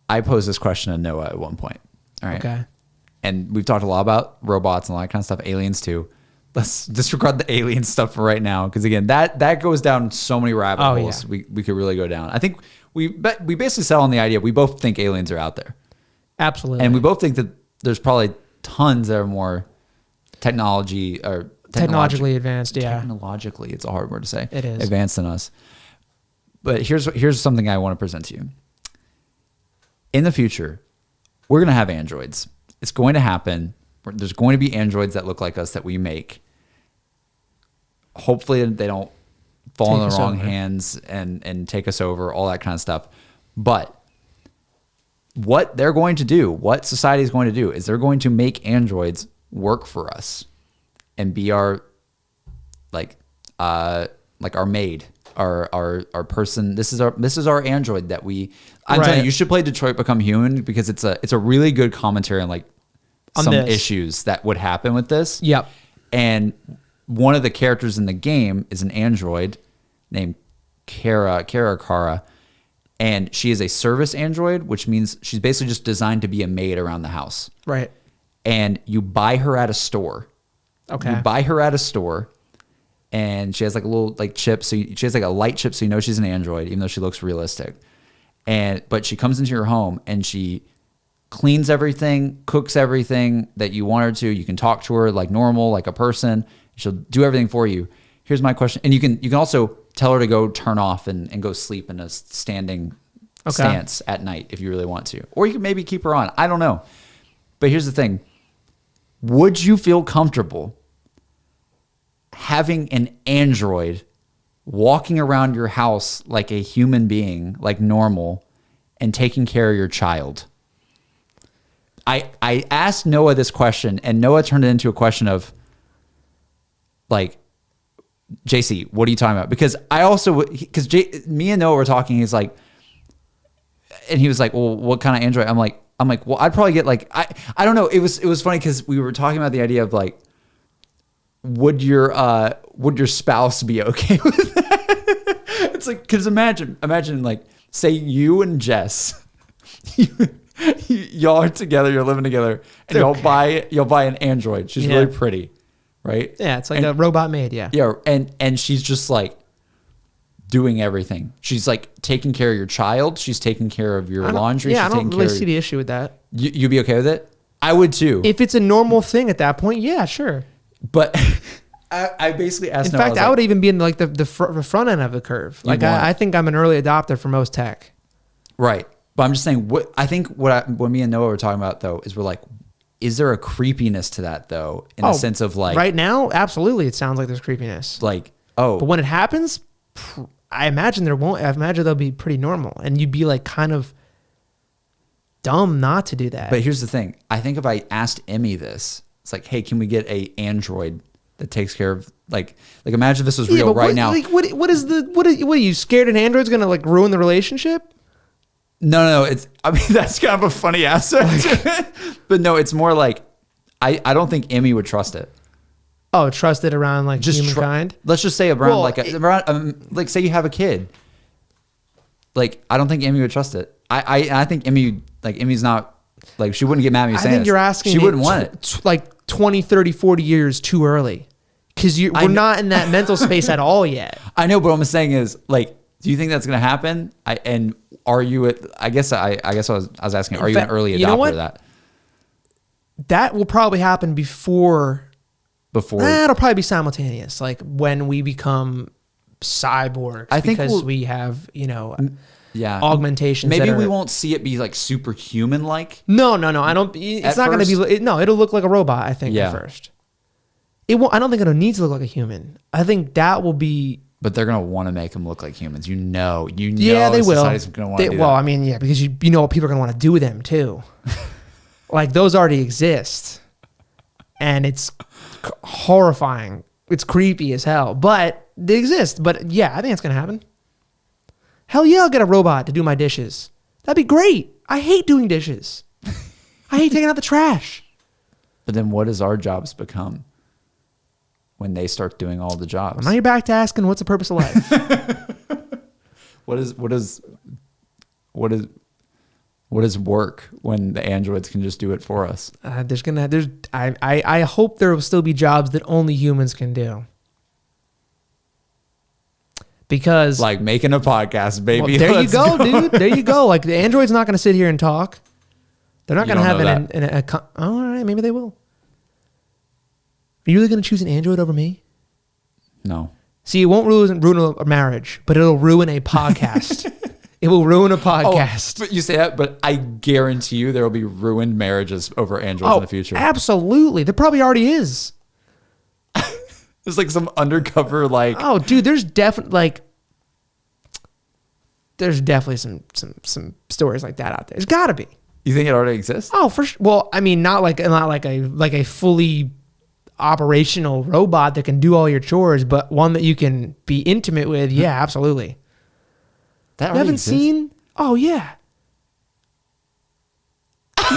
I posed this question to Noah at one point. All right. Okay. And we've talked a lot about robots and all that kind of stuff, aliens too. Let's disregard the alien stuff for right now, because again, that goes down so many rabbit holes. Yeah. We could really go down. I think we basically settle on the idea we both think aliens are out there, Absolutely. and we both think that there's probably tons that are more technologically advanced. Yeah. Technologically, it's a hard word to say. It is. Advanced than us. But here's something I want to present to you. In the future, we're going to have androids. It's going to happen. There's going to be androids that look like us that we make. Hopefully they don't fall in the wrong hands and take us over, all that kind of stuff. But what they're going to do, what society is going to do, is they're going to make androids work for us and be our like our maid, our person. This is our android that I'm telling you should play Detroit Become Human because it's a really good commentary on like some issues that would happen with this. Yep. And one of the characters in the game is an android named Kara, and she is a service android, which means she's basically just designed to be a maid around the house. Right. And you buy her at a store. Okay. You buy her at a store, and she has like a little like chip. So she has like a light chip, so you know she's an android, even though she looks realistic. But she comes into your home and she cleans everything, cooks everything that you want her to. You can talk to her like normal, like a person. She'll do everything for you. Here's my question. And you can also tell her to go turn off and go sleep in a standing stance at night if you really want to. Or you can maybe keep her on. I don't know. But here's the thing. Would you feel comfortable having an android walking around your house like a human being, like normal, and taking care of your child? I asked Noah this question, and Noah turned it into a question of, like, JC, what are you talking about? Because me and Noah were talking, he's like, and he was like, well, what kind of android? I'm like, well, I'd probably get like, I don't know. It was funny because we were talking about the idea of like, would your spouse be okay with that? It's like, because imagine like, say you and Jess, y'all are together, you're living together, and y'all buy an android. She's really pretty, right? Yeah, it's like a robot maid. Yeah. Yeah, and she's just like doing everything. She's like taking care of your child. She's taking care of your laundry. Yeah, I don't really see the issue with that. You'd be okay with it? I would too. If it's a normal thing at that point, yeah, sure. But I basically asked. In fact, I would even be in like the front end of the curve. Like I think I'm an early adopter for most tech. Right, but I'm just saying. What me and Noah were talking about though is we're like, is there a creepiness to that though? In the sense of like, right now, absolutely, it sounds like there's creepiness. Like, but when it happens, I imagine there won't. I imagine they'll be pretty normal, and you'd be like kind of dumb not to do that. But here's the thing. I think if I asked Emmy this, it's like, hey, can we get a android that takes care of like imagine if this was real right now. Like what are you scared an android's gonna like ruin the relationship? No. That's kind of a funny aspect to it. But no, it's more like I don't think Emmy would trust it. Oh, trust it around like just humankind? Let's just say around like say you have a kid. Like I don't think Emmy would trust it. I think Emmy's not like she wouldn't get mad at me saying I think you're asking she wouldn't want it. Like 20, 30, 40 years too early. Because we're not in that mental space at all yet. I know, but what I'm saying is, like, do you think that's going to happen? And are you I guess I was asking, are you an early adopter of that? That will probably happen before. It'll probably be simultaneous. Like when we become cyborgs. I think because we have, augmentations. Maybe we won't see it be like superhuman like. No. I don't. It's not going to be. No, it'll look like a robot. I think at first. It won't. I don't think it'll need to look like a human. I think that will be. But they're gonna want to make them look like humans. Yeah, they will. Society's gonna want to do that. I mean, yeah, because you know what people are gonna want to do with them too. Like those already exist, and it's horrifying. It's creepy as hell, but they exist. But yeah, I think it's gonna happen. Hell yeah, I'll get a robot to do my dishes. That'd be great. I hate doing dishes. I hate taking out the trash. But then what does our jobs become when they start doing all the jobs? Well, now you're back to asking what's the purpose of life? What is work when the androids can just do it for us? I hope there will still be jobs that only humans can do. Because like making a podcast, baby. Well, there you go, dude. There you go. Like the android's not going to sit here and talk. They're not going to have all right, maybe they will. Are you really going to choose an android over me? No. See, it won't ruin a marriage, but it'll ruin a podcast. It will ruin a podcast. But you say that, but I guarantee you there will be ruined marriages over androids in the future. Absolutely. There probably already is. There's like some undercover like. Oh, dude, there's definitely some stories like that out there. There's got to be. You think it already exists? Oh, for sure. Well, I mean, not like a fully operational robot that can do all your chores, but one that you can be intimate with. Yeah, absolutely. That you haven't exists? seen? Oh yeah.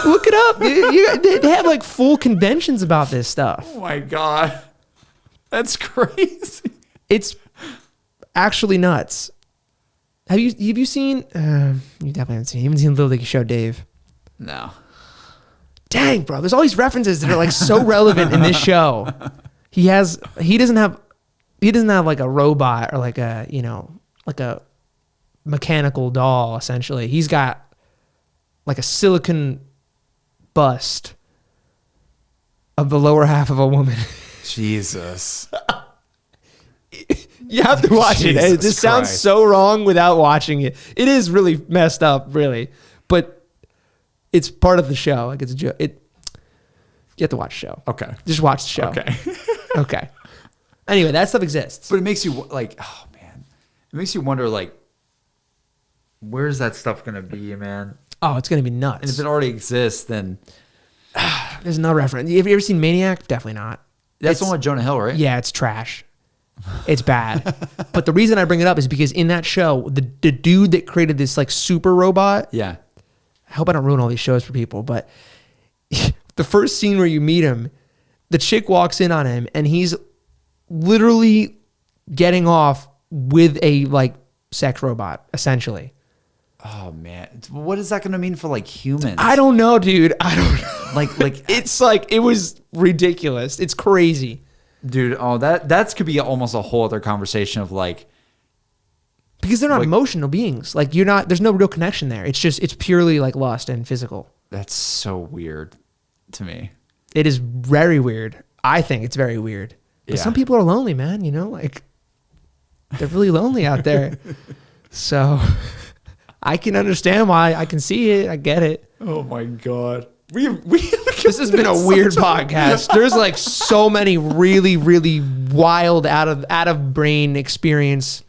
Look it up. They have like full conventions about this stuff. Oh my God. That's crazy. It's actually nuts. Have you seen? You definitely haven't seen. You haven't seen Little League Show, Dave. No. Dang, bro. There's all these references that are like so relevant in this show. He doesn't have like a robot or like a, like a mechanical doll, essentially. He's got like a silicon bust of the lower half of a woman. Jesus. You have to watch it. This sounds so wrong without watching it. It is really messed up, really. But it's part of the show. Like, it's a joke. You have to watch the show. Okay. Just watch the show. Okay. Okay. Anyway, that stuff exists. But it makes you like, oh man, it makes you wonder like, where's that stuff going to be, man? Oh, it's going to be nuts. And if it already exists, then there's no reference. Have you ever seen Maniac? Definitely not. That's the one with Jonah Hill, right? Yeah, it's trash. It's bad. But the reason I bring it up is because in that show, the dude that created this like super robot. Yeah. I hope I don't ruin all these shows for people, but the first scene where you meet him, the chick walks in on him and he's literally getting off with a like sex robot, essentially. Oh man, what is that going to mean for like humans? I don't know, dude. I don't know. Like it's like, it was ridiculous. It's crazy. Dude, oh, that could be almost a whole other conversation of like, because they're not like, emotional beings. Like there's no real connection there. It's purely like lust and physical. That's so weird to me. It is very weird. I think it's very weird. But some people are lonely, man. Like they're really lonely out there. So I can understand why. I can see it. I get it. Oh my God. This has been a weird podcast. There's like so many really, really wild out of brain experience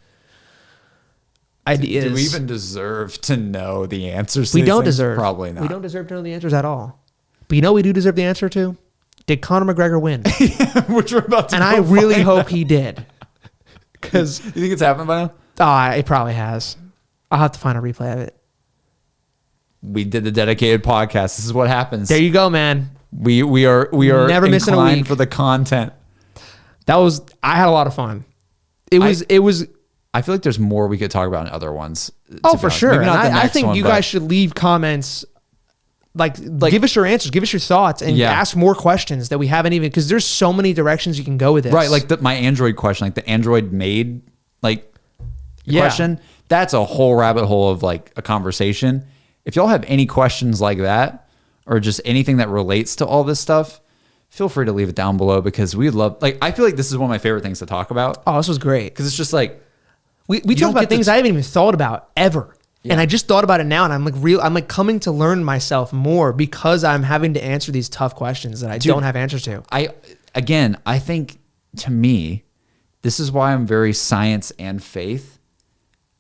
ideas. Do we even deserve to know the answers? We don't deserve. Probably not. We don't deserve to know the answers at all. But you know what we do deserve the answer to? Did Conor McGregor win? Which we're about to. And I really hope he did. Because you think it's happened by now? Oh, it probably has. I'll have to find a replay of it. We did the dedicated podcast. This is what happens. There you go, man. We are never missing a week for the content. I had a lot of fun. It was. I feel like there's more we could talk about in other ones. Oh, for sure. I think you guys should leave comments. Like give us your answers, give us your thoughts, and ask more questions that we haven't even, because there's so many directions you can go with this. Right, like my Android question, like the Android maid question. That's a whole rabbit hole of like a conversation. If y'all have any questions like that, or just anything that relates to all this stuff, feel free to leave it down below, because we'd love, like, I feel like this is one of my favorite things to talk about. Oh, this was great. Because it's just like, we talk about things I haven't even thought about ever. Yeah. And I just thought about it now, and I'm like coming to learn myself more because I'm having to answer these tough questions that I don't have answers to. I think, to me, this is why I'm very science and faith.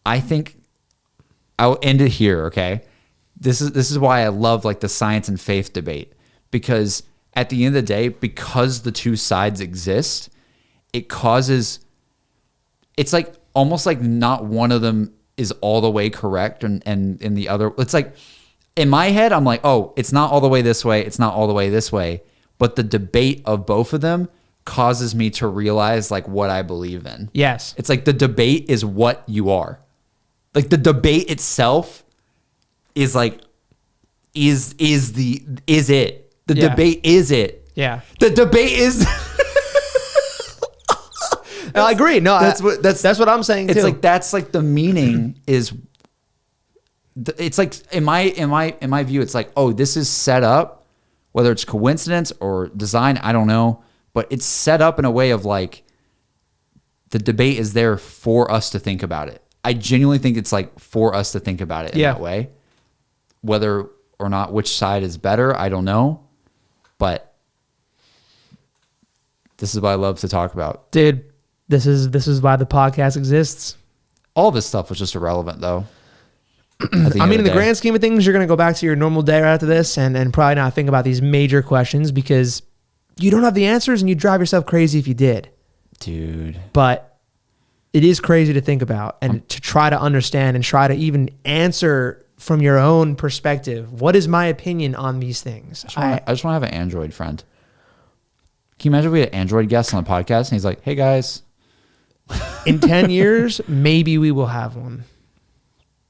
I think I'll end it here, okay? This is why I love like the science and faith debate, because at the end of the day, because the two sides exist, it's like almost like not one of them is all the way correct, and in the other, it's like in my head, I'm like, oh, it's not all the way this way, it's not all the way this way, but the debate of both of them causes me to realize like what I believe in. Yes. It's like the debate is what you are. Like the debate itself is like, is it? The debate is it. Yeah. The debate is. I agree. No, that's what I'm saying too. It's like, that's like the meaning is. It's like in my view, it's like, oh, this is set up, whether it's coincidence or design, I don't know, but it's set up in a way of like, the debate is there for us to think about it. I genuinely think it's like for us to think about it in that way. Whether or not which side is better, I don't know. But this is what I love to talk about. Dude, this is why the podcast exists. All this stuff was just irrelevant though. I mean, in the grand scheme of things, you're going to go back to your normal day right after this and probably not think about these major questions, because you don't have the answers and you drive yourself crazy if you did. Dude. But it is crazy to think about and to try to understand and try to even answer from your own perspective. What is my opinion on these things? I just want to have an Android friend. Can you imagine if we had an Android guest on the podcast and he's like, hey guys. In 10 years, maybe we will have one.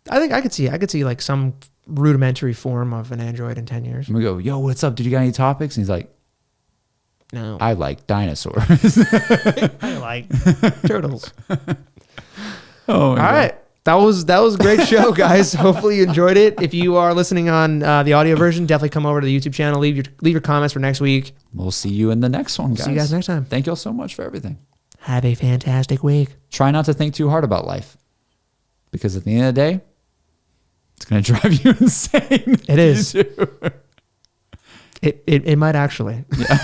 I think I could see like some rudimentary form of an Android in 10 years. And we go, yo, what's up? Did you got any topics? And he's like, no. I like dinosaurs. I like turtles. Oh, all right. That was a great show, guys. Hopefully you enjoyed it. If you are listening on the audio version, definitely come over to the YouTube channel. Leave your comments for next week. We'll see you in the next one, guys. See you guys next time. Thank you all so much for everything. Have a fantastic week. Try not to think too hard about life, because at the end of the day, it's going to drive you insane. It is. It might actually. Yeah.